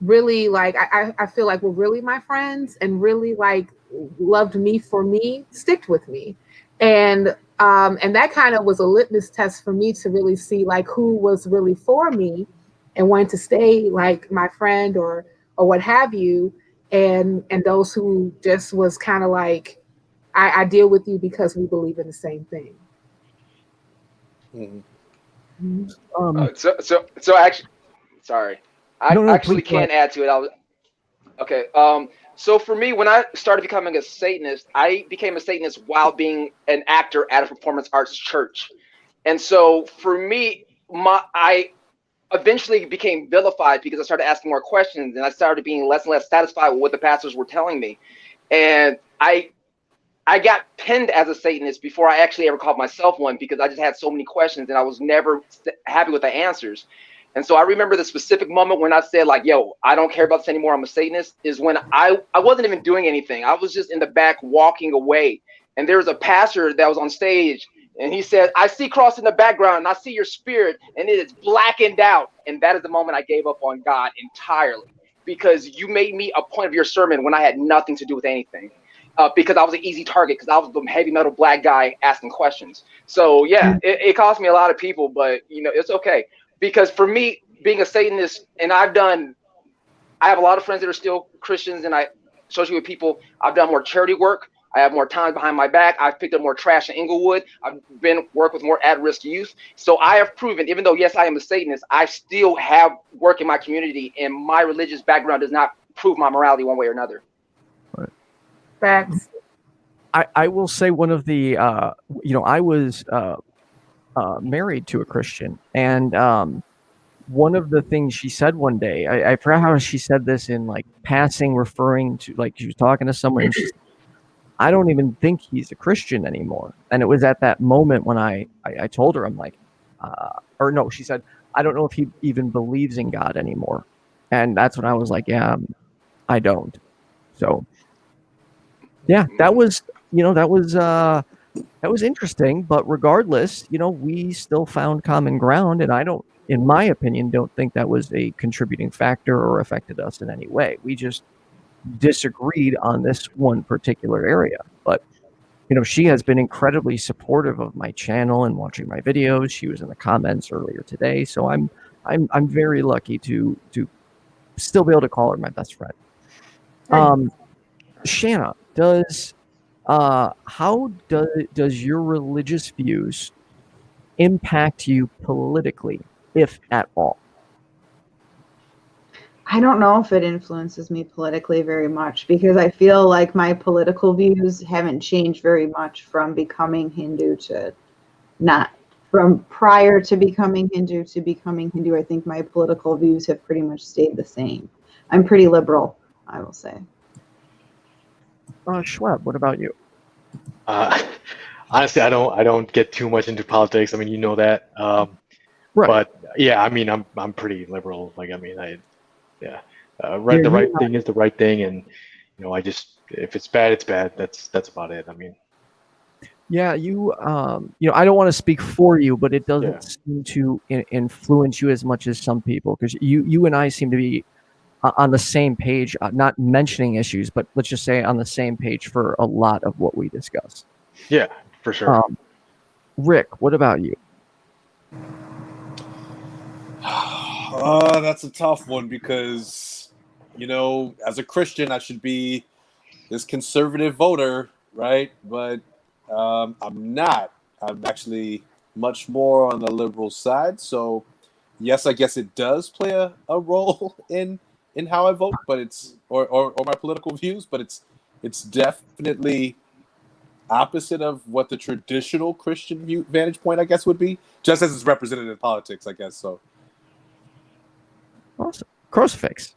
Speaker 6: really like, I feel like were really my friends and really like loved me for me, sticked with me. And that kind of was a litmus test for me to really see like who was really for me and wanted to stay like my friend or what have you. And those who just was kind of like, I deal with you because we believe in the same thing.
Speaker 4: Mm-hmm.
Speaker 2: So actually, sorry, I
Speaker 1: No,
Speaker 2: actually
Speaker 1: please go ahead.
Speaker 2: can add to it. Okay. So for me, when I started becoming a Satanist, I became a Satanist while being an actor at a performance arts church. And so for me, I eventually became vilified because I started asking more questions and I started being less and less satisfied with what the pastors were telling me. And I got pinned as a Satanist before I actually ever called myself one because I just had so many questions and I was never happy with the answers. And so I remember the specific moment when I said like, yo, I don't care about this anymore. I'm a Satanist, is when I wasn't even doing anything. I was just in the back walking away. And there was a pastor that was on stage and he said, I see cross in the background and I see your spirit and it is blackened out. And that is the moment I gave up on God entirely because you made me a point of your sermon when I had nothing to do with anything. Because I was an easy target because I was the heavy metal black guy asking questions. So yeah, it cost me a lot of people, but it's okay. Because for me, being a Satanist, and I have a lot of friends that are still Christians, and I associate with people. I've done more charity work. I have more time behind my back. I've picked up more trash in Inglewood. I've worked with more at-risk youth. So I have proven, even though, yes, I am a Satanist, I still have work in my community, and my religious background does not prove my morality one way or another.
Speaker 6: Facts.
Speaker 1: I will say one of the, I was married to a Christian, and one of the things she said one day, I forgot how she said this in like passing, referring to like she was talking to someone, and she said, I don't even think he's a Christian anymore. And it was at that moment when I told her, I'm like, or no, she said, I don't know if he even believes in God anymore. And that's when I was like, yeah, I don't. So. Yeah, that was, that was interesting. But regardless, we still found common ground, and I don't, in my opinion, don't think that was a contributing factor or affected us in any way. We just disagreed on this one particular area. But she has been incredibly supportive of my channel and watching my videos. She was in the comments earlier today, so I'm very lucky to still be able to call her my best friend. Shanna, how does your religious views impact you politically, if at all?
Speaker 3: I don't know if it influences me politically very much, because I feel like my political views haven't changed very much from becoming Hindu to not. From prior to becoming Hindu to becoming Hindu, I think my political views have pretty much stayed the same. I'm pretty liberal, I will say.
Speaker 1: Shoeb, what about you?
Speaker 5: Honestly, I don't get too much into politics. I mean, you know that.
Speaker 1: Right.
Speaker 5: But yeah, I mean, I'm pretty liberal. Like, I mean, the right thing is the right thing, and I just, if it's bad, it's bad. That's about it. I mean.
Speaker 1: Yeah, I don't want to speak for you, but it doesn't seem to influence you as much as some people, because you and I seem to be on the same page, not mentioning issues, but let's just say on the same page for a lot of what we discuss.
Speaker 5: Yeah, for sure.
Speaker 1: Rick, what about you?
Speaker 4: That's a tough one, because, as a Christian, I should be this conservative voter, right? But I'm not. I'm actually much more on the liberal side. So, yes, I guess it does play a role in how I vote, but it's or my political views, but it's definitely opposite of what the traditional Christian vantage point, I guess, would be, just as it's represented in politics, I guess. So.
Speaker 1: Awesome. Crucifix.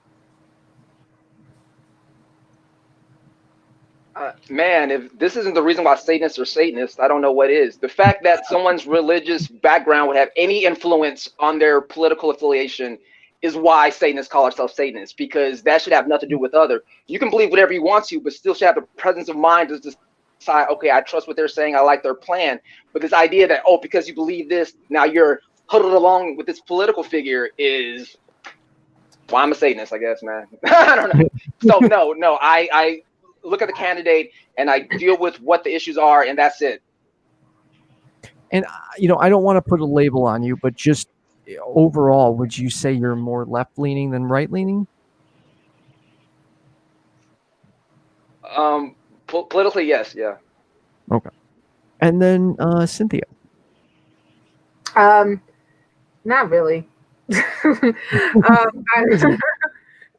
Speaker 2: Man, if this isn't the reason why Satanists are Satanists, I don't know what is. The fact that someone's religious background would have any influence on their political affiliation is why Satanists call ourselves Satanists, because that should have nothing to do with other. You can believe whatever you want to, but still should have the presence of mind to decide, okay, I trust what they're saying, I like their plan. But this idea that, because you believe this, now you're huddled along with this political figure is, well, I'm a Satanist, I guess, man. I don't know. So no, I look at the candidate and I deal with what the issues are, and that's it.
Speaker 1: And I don't want to put a label on you, but just overall, would you say you're more left-leaning than right-leaning?
Speaker 2: Politically, yes, yeah.
Speaker 1: Okay. And then Cynthia.
Speaker 6: Not really.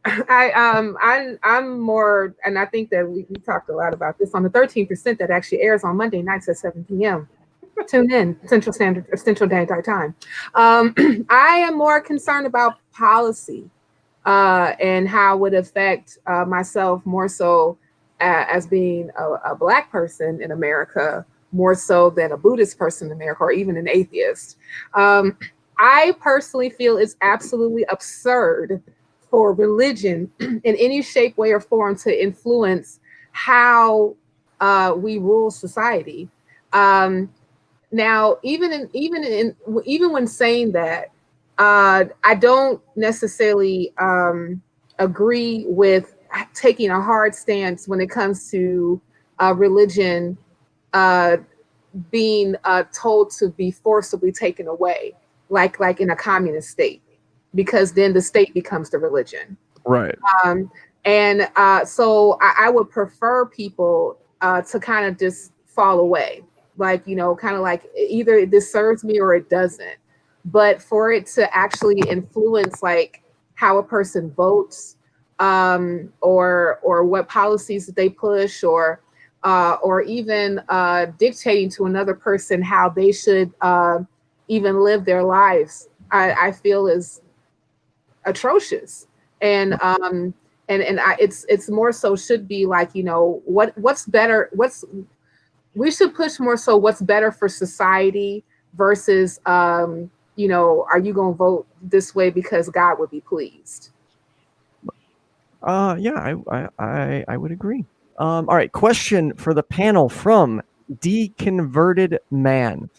Speaker 6: I'm more, and I think that we talked a lot about this on the 13% that actually airs on Monday nights at 7 p.m. Tune in, Central Daylight Time. I am more concerned about policy and how it would affect myself more so as being a Black person in America, more so than a Buddhist person in America, or even an atheist. I personally feel it's absolutely absurd for religion in any shape, way, or form to influence how we rule society. Now, even when saying that, I don't necessarily agree with taking a hard stance when it comes to religion being told to be forcibly taken away, like in a communist state, because then the state becomes the religion.
Speaker 1: Right.
Speaker 6: So I would prefer people to kind of just fall away, like, kind of like either this serves me or it doesn't. But for it to actually influence like how a person votes, or what policies that they push, or even dictating to another person how they should even live their lives, I feel is atrocious. And it's more so should be like, what's better, we should push more so what's better for society versus are you going to vote this way because God would be pleased?
Speaker 1: Yeah, I would agree. All right, question for the panel from Deconverted Man.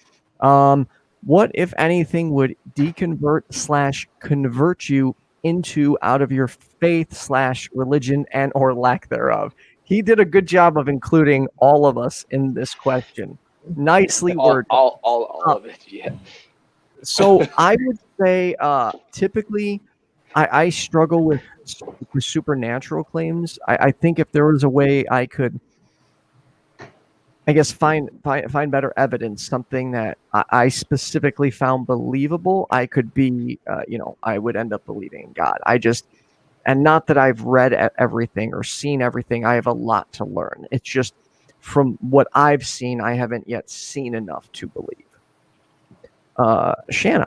Speaker 1: What, if anything, would deconvert/convert you into out of your faith/religion and or lack thereof? He did a good job of including all of us in this question. Nicely worded.
Speaker 2: All of it, yeah.
Speaker 1: So I would say typically I struggle with supernatural claims. I think if there was a way I could, I guess, find better evidence, something that I specifically found believable, I could be, I would end up believing in God. And not that I've read everything or seen everything. I have a lot to learn. It's just from what I've seen, I haven't yet seen enough to believe. Shanna.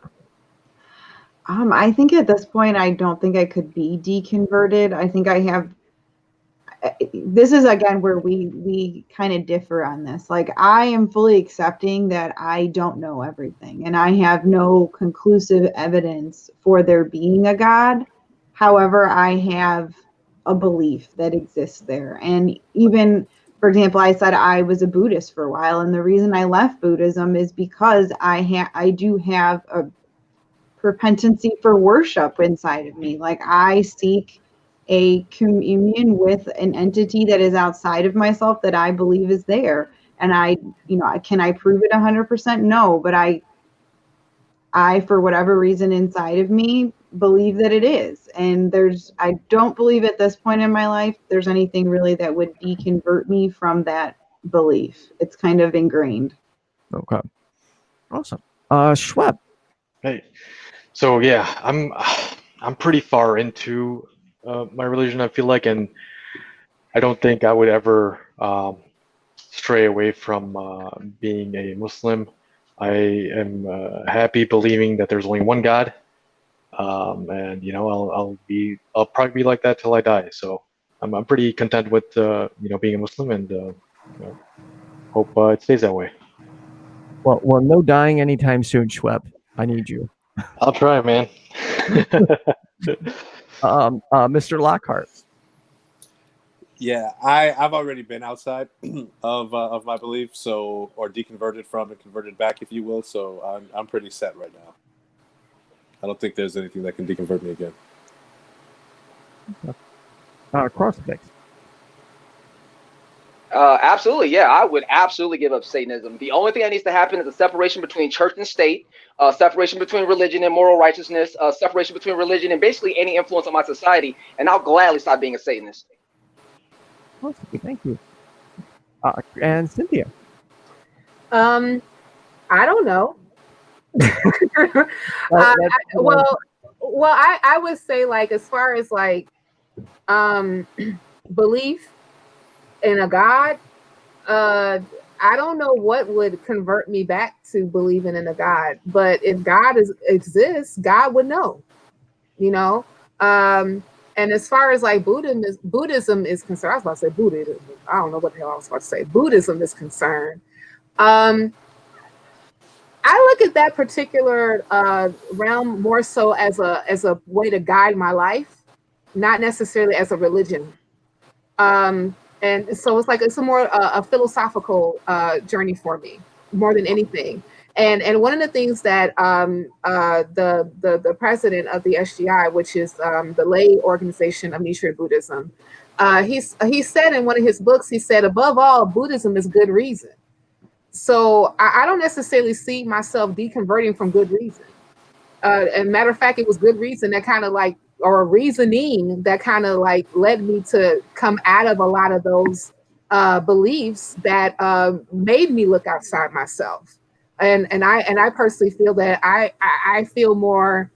Speaker 3: I think at this point, I don't think I could be deconverted. I think I have. This is again where we kind of differ on this. Like, I am fully accepting that I don't know everything, and I have no conclusive evidence for there being a God. However, I have a belief that exists there, and even, for example, I said I was a Buddhist for a while, and the reason I left Buddhism is because I do have a propensity for worship inside of me. Like, I seek a communion with an entity that is outside of myself that I believe is there. And can I prove it 100%? No, but I, for whatever reason inside of me, believe that it is. And I don't believe at this point in my life there's anything really that would deconvert me from that belief. It's kind of ingrained.
Speaker 1: Okay. Awesome. Shoeb.
Speaker 5: Hey. So yeah, I'm pretty far into my religion, I feel like, and I don't think I would ever stray away from being a Muslim. I am happy believing that there's only one God, and I'll probably be like that till I die. So I'm pretty content with being a Muslim, and hope it stays that way.
Speaker 1: Well, no dying anytime soon, Shoeb. I need you.
Speaker 5: I'll try, man.
Speaker 1: Mr. Lockhart.
Speaker 4: Yeah, I've already been outside of my belief, or deconverted from and converted back, if you will. So I'm pretty set right now. I don't think there's anything that can deconvert me again.
Speaker 1: Crucifix.
Speaker 2: Absolutely, yeah. I would absolutely give up Satanism. The only thing that needs to happen is a separation between church and state, separation between religion and moral righteousness, separation between religion and basically any influence on my society, and I'll gladly stop being a Satanist.
Speaker 1: Okay, thank you. And Cynthia.
Speaker 6: I don't know. I would say, like, as far as like belief in a God, I don't know what would convert me back to believing in a God, but if God exists, God would know, and as far as like Buddhism is concerned, I was about to say Buddhism. I don't know what the hell I was about to say. Buddhism is concerned. I look at that particular realm more so as a way to guide my life, not necessarily as a religion. And so it's a more a philosophical journey for me, more than anything. And one of the things that the president of the SGI, which is the lay organization of Nichiren Buddhism, he said in one of his books, he said, above all, Buddhism is good reason. So I don't necessarily see myself deconverting from good reason. And matter of fact, it was good reason that kind of like, or reasoning that kind of like led me to come out of a lot of those beliefs that made me look outside myself. And I personally feel that I feel more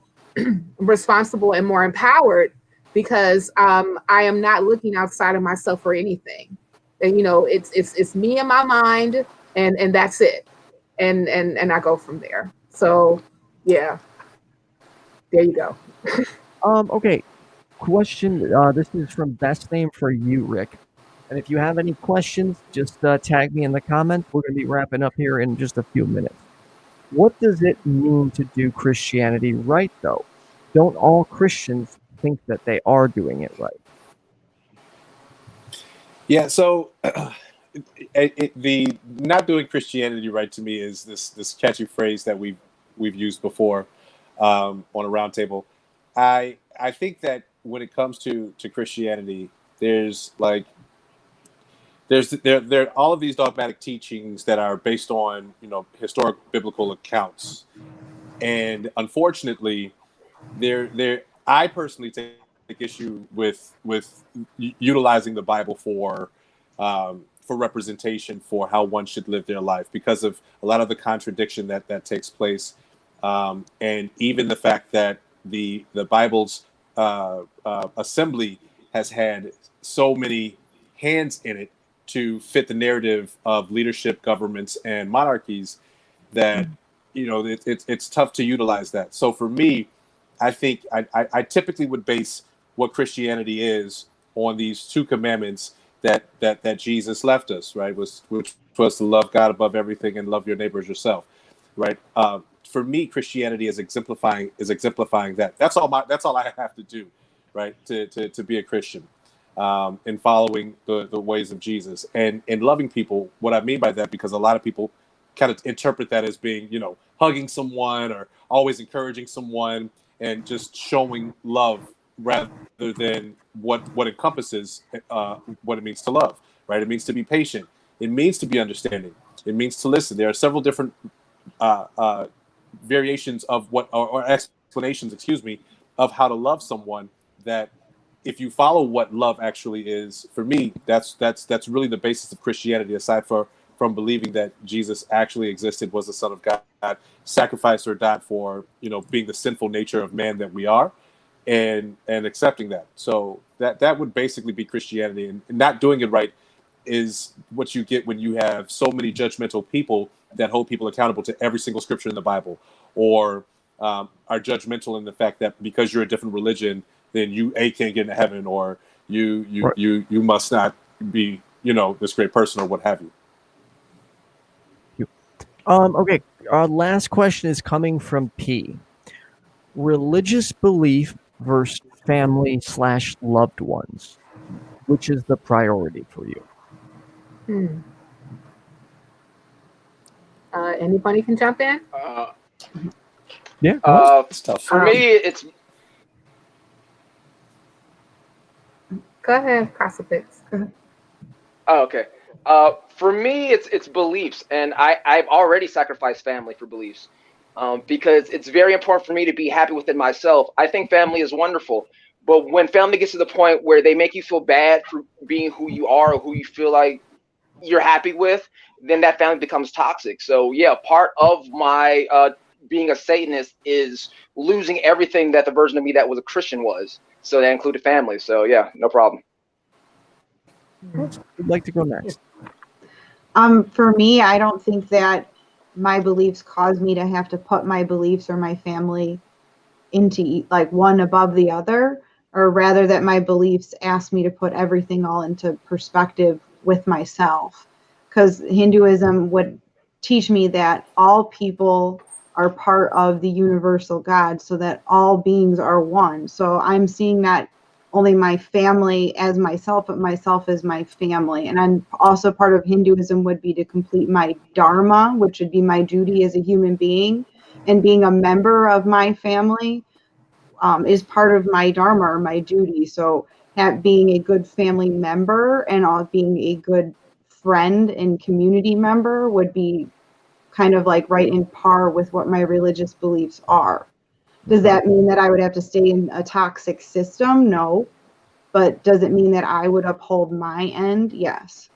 Speaker 6: responsible and more empowered because I am not looking outside of myself for anything. And it's me and my mind, and that's it. And I go from there. So yeah, there you go.
Speaker 1: Okay. Question. This is from Best Name for you, Rick. And if you have any questions, just tag me in the comments. We're going to be wrapping up here in just a few minutes. What does it mean to do Christianity right, though? Don't all Christians think that they are doing it right?
Speaker 4: Yeah. So the not doing Christianity right to me is this catchy phrase that we've used before on a roundtable. I think that when it comes to Christianity, there's like there are all of these dogmatic teachings that are based on historic biblical accounts, and unfortunately, I personally take issue with utilizing the Bible for representation for how one should live their life because of a lot of the contradiction that takes place, and even the fact that the Bible's assembly has had so many hands in it to fit the narrative of leadership, governments, and monarchies that it's tough to utilize that. So for me, I think I typically would base what Christianity is on these two commandments that Jesus left us, right? Which was to love God above everything and love your neighbor as yourself, right? For me, Christianity is exemplifying that. That's all I have to do, right? To be a Christian, in following the ways of Jesus and loving people. What I mean by that, because a lot of people kind of interpret that as being, hugging someone or always encouraging someone and just showing love rather than what encompasses what it means to love, right? It means to be patient. It means to be understanding. It means to listen. There are several different variations of what, or explanations, of how to love someone that if you follow what love actually is, for me, that's really the basis of Christianity, aside from believing that Jesus actually existed, was the Son of God, sacrificed or died for, being the sinful nature of man that we are, and accepting that. So that would basically be Christianity, and not doing it right is what you get when you have so many judgmental people that hold people accountable to every single scripture in the Bible, or are judgmental in the fact that because you're a different religion, then you can't get into heaven, or you must not be this great person, or what have you.
Speaker 1: Okay, our last question is coming from P. Religious belief versus family/loved ones. Which is the priority for you?
Speaker 6: Anybody can jump in?
Speaker 1: Yeah.
Speaker 4: It's tough.
Speaker 2: For me, it's.
Speaker 6: Go ahead, Crucifix. Go ahead.
Speaker 2: Oh, okay. For me, it's beliefs, and I've already sacrificed family for beliefs, because it's very important for me to be happy within myself. I think family is wonderful, but when family gets to the point where they make you feel bad for being who you are or who you feel like you're happy with, then that family becomes toxic. So yeah, part of my being a Satanist is losing everything that the version of me that was a Christian was. So that included family. So yeah, no problem.
Speaker 1: Who'd like to go next?
Speaker 3: For me, I don't think that my beliefs cause me to have to put my beliefs or my family into like one above the other, or rather that my beliefs ask me to put everything all into perspective with myself. Because Hinduism would teach me that all people are part of the universal God, so that all beings are one. So I'm seeing that only my family as myself, but myself as my family. And I'm also, part of Hinduism would be to complete my dharma, which would be my duty as a human being. And being a member of my family is part of my dharma, or my duty. So being a good family member and being a good friend and community member would be kind of like right in par with what my religious beliefs are. Does that mean that I would have to stay in a toxic system? No. But does it mean that I would uphold my end? Yes.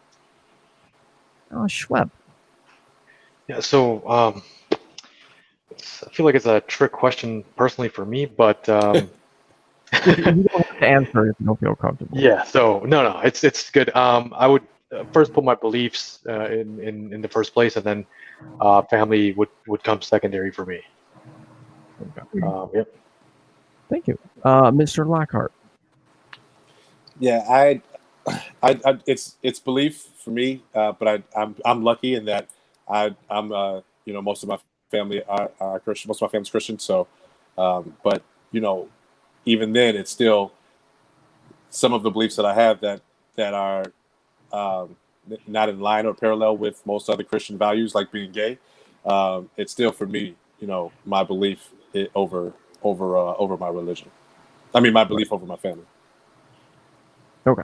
Speaker 1: Shoeb.
Speaker 5: Yeah, so I feel like it's a trick question personally for me, but
Speaker 1: You don't have to answer if you don't feel comfortable.
Speaker 5: yeah. So no, it's good. I would first put my beliefs in the first place, and then family would come secondary for me.
Speaker 1: Okay.
Speaker 5: Yep.
Speaker 1: Thank you, Mr. Lockhart.
Speaker 4: Yeah, it's belief for me, but I'm lucky in that I'm most of my family are Christian. Most of my family's Christian, so but even then, it's still some of the beliefs that I have that are not in line or parallel with most other Christian values, like being gay, it's still for me, my belief over my religion. I mean, my belief over my family.
Speaker 1: Okay.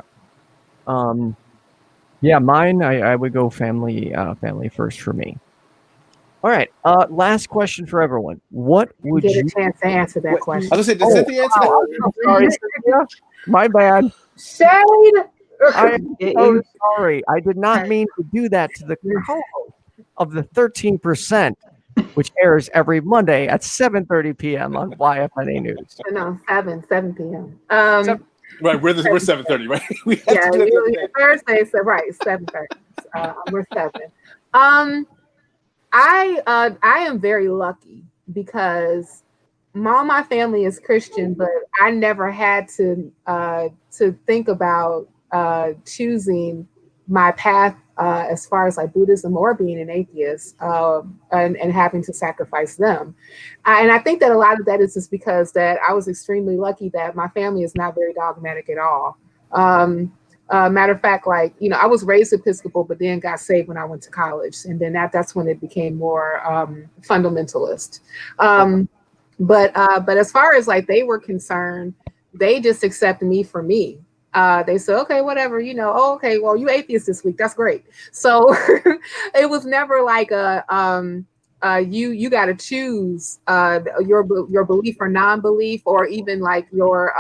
Speaker 1: Yeah, mine, I would go family first for me. All right. Last question for everyone. What would
Speaker 6: Get
Speaker 1: you
Speaker 6: a chance to answer that question.
Speaker 4: I was gonna say, did Cynthia answer that?
Speaker 1: I'm sorry, Cynthia. My bad.
Speaker 6: Shade.
Speaker 1: I am so sorry. I did not mean to do that to the co-host of the 13%, which airs every Monday at 7:30 p.m. on YFNA News.
Speaker 6: No, 7 p.m.
Speaker 4: Right, we're 7:30, right? We have
Speaker 6: Yeah,
Speaker 4: to do that the other day.
Speaker 6: Thursday, so right, 7:30. We're 7. I am very lucky because my family is Christian, but I never had to think about choosing my path as far as like Buddhism or being an atheist and having to sacrifice them. And I think that a lot of that is just because that I was extremely lucky that my family is not very dogmatic at all. Matter of fact, like, I was raised Episcopal, but then got saved when I went to college. And then that's when it became more fundamentalist. But as far as like they were concerned, they just accepted me for me. They said, okay, whatever, oh, okay, well, you atheist this week. That's great. So it was never like you got to choose your belief or non-belief, or even like your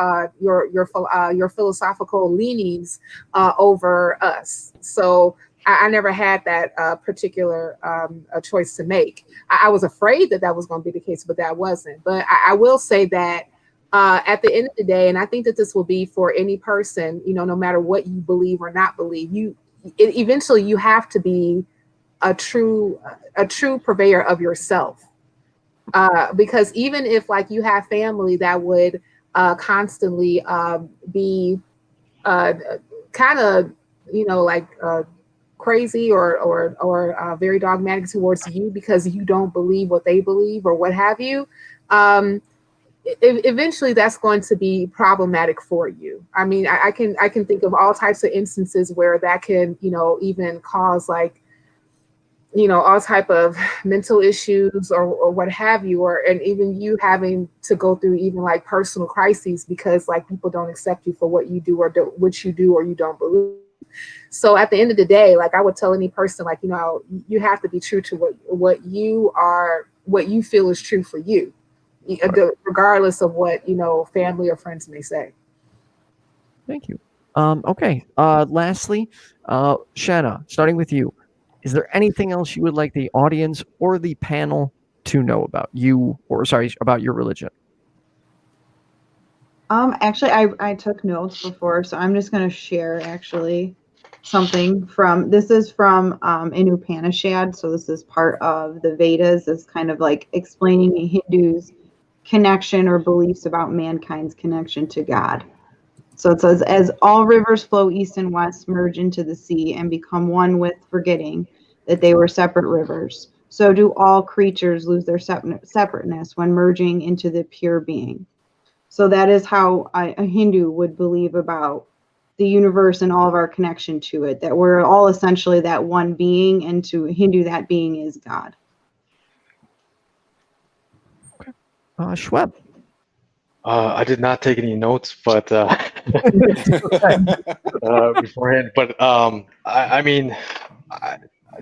Speaker 6: philosophical leanings over us. So I never had that particular choice to make. I was afraid that was going to be the case, but that wasn't. But I will say that at the end of the day, and I think that this will be for any person, no matter what you believe or not believe, eventually you have to be a true purveyor of yourself, because even if like you have family that would constantly be kind of crazy or very dogmatic towards you because you don't believe what they believe or what have you, eventually that's going to be problematic for you. I mean, I can think of all types of instances where that can even cause like all type of mental issues or what have you, and even you having to go through even like personal crises because like people don't accept you for what you do or what you do or you don't believe. So at the end of the day, like I would tell any person, like, you have to be true to what you feel is true for you, regardless of what family or friends may say.
Speaker 1: Thank you. Okay. Lastly, Shanna, starting with you, is there anything else you would like the audience or the panel to know about about your religion?
Speaker 3: Actually, I took notes before, so I'm just going to share actually something this is from an Upanishad. So this is part of the Vedas. It's kind of like explaining a Hindu's connection or beliefs about mankind's connection to God. So it says, as all rivers flow east and west, merge into the sea, and become one with forgetting that they were separate rivers, so do all creatures lose their separateness when merging into the pure being. So that is how a Hindu would believe about the universe and all of our connection to it, that we're all essentially that one being, and to Hindu, that being is God.
Speaker 1: Okay. Shoeb.
Speaker 5: I did not take any notes, but beforehand. But I mean,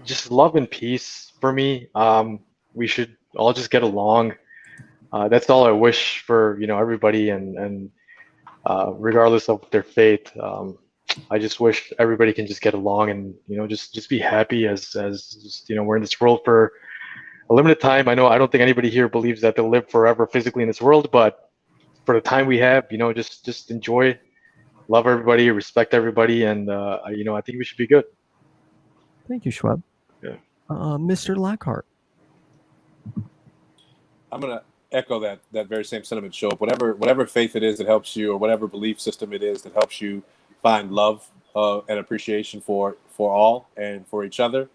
Speaker 5: just love and peace for me. We should all just get along. That's all I wish for everybody, and regardless of their faith. I just wish everybody can just get along and just be happy as we're in this world for a limited time. I don't think anybody here believes that they'll live forever physically in this world, but for the time we have, just enjoy, love everybody, respect everybody, and I think we should be good.
Speaker 1: Thank you, Shoeb.
Speaker 5: Yeah.
Speaker 1: Mr. Lockhart.
Speaker 4: I'm gonna echo that very same sentiment, Shoeb. Whatever faith it is that helps you, or whatever belief system it is that helps you find love and appreciation for all and for each other,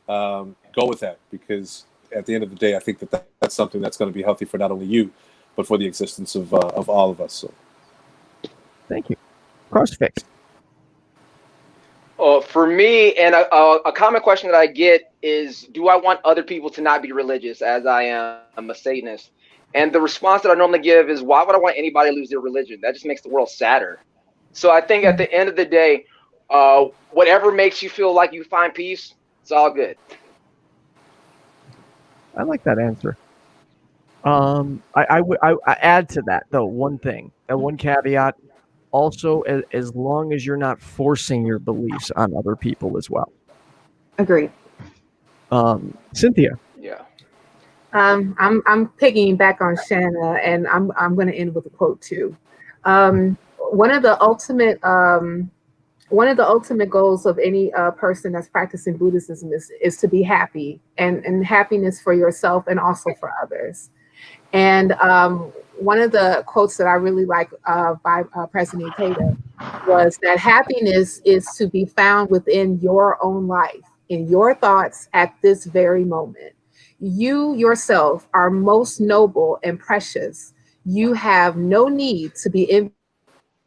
Speaker 4: go with that, because at the end of the day, I think that's something that's going to be healthy for not only you, but for the existence of all of us. So.
Speaker 1: Thank you. Crucifix.
Speaker 2: For me, and a common question that I get is, do I want other people to not be religious as I am a Satanist? And the response that I normally give is, why would I want anybody to lose their religion? That just makes the world sadder. So I think at the end of the day, whatever makes you feel like you find peace, it's all good.
Speaker 1: I like that answer. I add to that though one thing, and one caveat. Also, as long as you're not forcing your beliefs on other people as well.
Speaker 3: Agreed.
Speaker 1: Cynthia.
Speaker 2: Yeah.
Speaker 6: I'm picking back on Shanna, and I'm going to end with a quote too. One of the ultimate goals of any person that's practicing Buddhism is to be happy, and happiness for yourself and also for others. And one of the quotes that I really like by President Taylor was that happiness is to be found within your own life, in your thoughts at this very moment. You yourself are most noble and precious. You have no need to be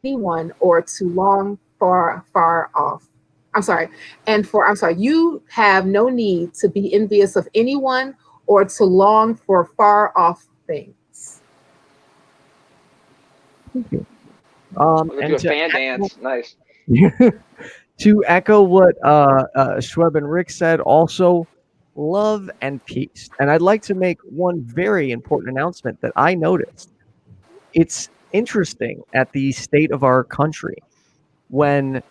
Speaker 6: anyone or to long far off. You have no need to be envious of anyone or to long for far off things.
Speaker 1: Thank you.
Speaker 2: Do a fan dance. Nice.
Speaker 1: To echo what Shoeb and Rick said, also love and peace. And I'd like to make one very important announcement that I noticed. It's interesting at the state of our country when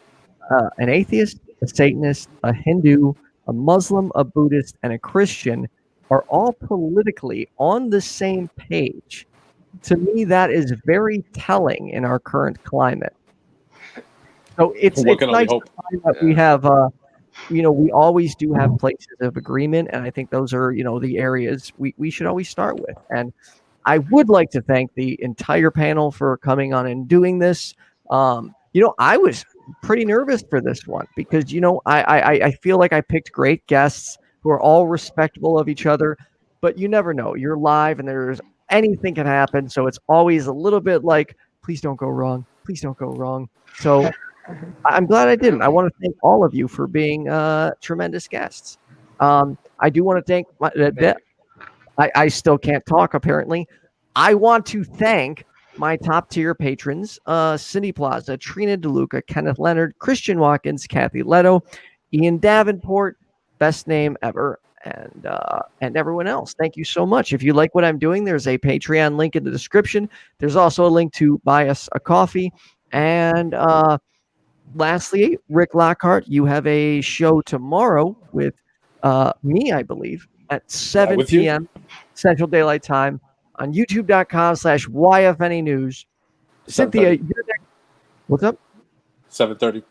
Speaker 1: an atheist, a Satanist, a Hindu, a Muslim, a Buddhist, and a Christian are all politically on the same page. To me, that is very telling in our current climate. So it's nice to find that we have, we always do have places of agreement, and I think those are, the areas we should always start with. And I would like to thank the entire panel for coming on and doing this. I was pretty nervous for this one because, I feel like I picked great guests who are all respectable of each other, but you never know. You're live and there's anything can happen. So it's always a little bit like, please don't go wrong. Please don't go wrong. So I'm glad I didn't. I want to thank all of you for being tremendous guests. I do want to thank I still can't talk, apparently. I want to thank my top tier patrons, Cindy PLAZA, Trina, Deluca, Kenneth, Leonard, Christian Watkins, Kathy Letto, Ian Davenport, Bestname Ever, and everyone else. Thank you so much. If you like what I'm doing, there's a Patreon link in the description. There's also a link to buy us a coffee. And lastly, Rick Lockhart, you have a show tomorrow with me, I believe, at 7 p.m. Central Daylight Time on youtube.com/YFNA News. Cynthia, you're next. What's up?
Speaker 4: 7:30.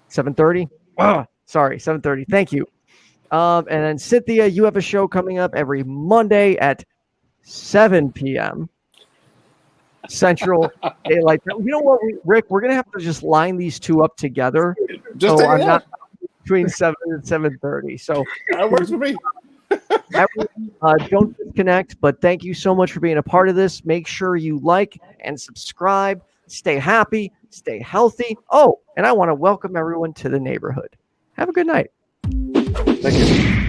Speaker 1: 7:30? Oh, sorry, 7:30. Thank you. And then Cynthia, you have a show coming up every Monday at 7 p.m. Central Daylight. You know what, Rick? We're gonna have to just line these two up together. So I'm not between 7 and 7:30. So
Speaker 4: that works for me.
Speaker 1: Don't disconnect, but thank you so much for being a part of this. Make sure you like and subscribe. Stay happy, stay healthy. Oh, and I want to welcome everyone to the neighborhood. Have a good night.
Speaker 4: Thank you.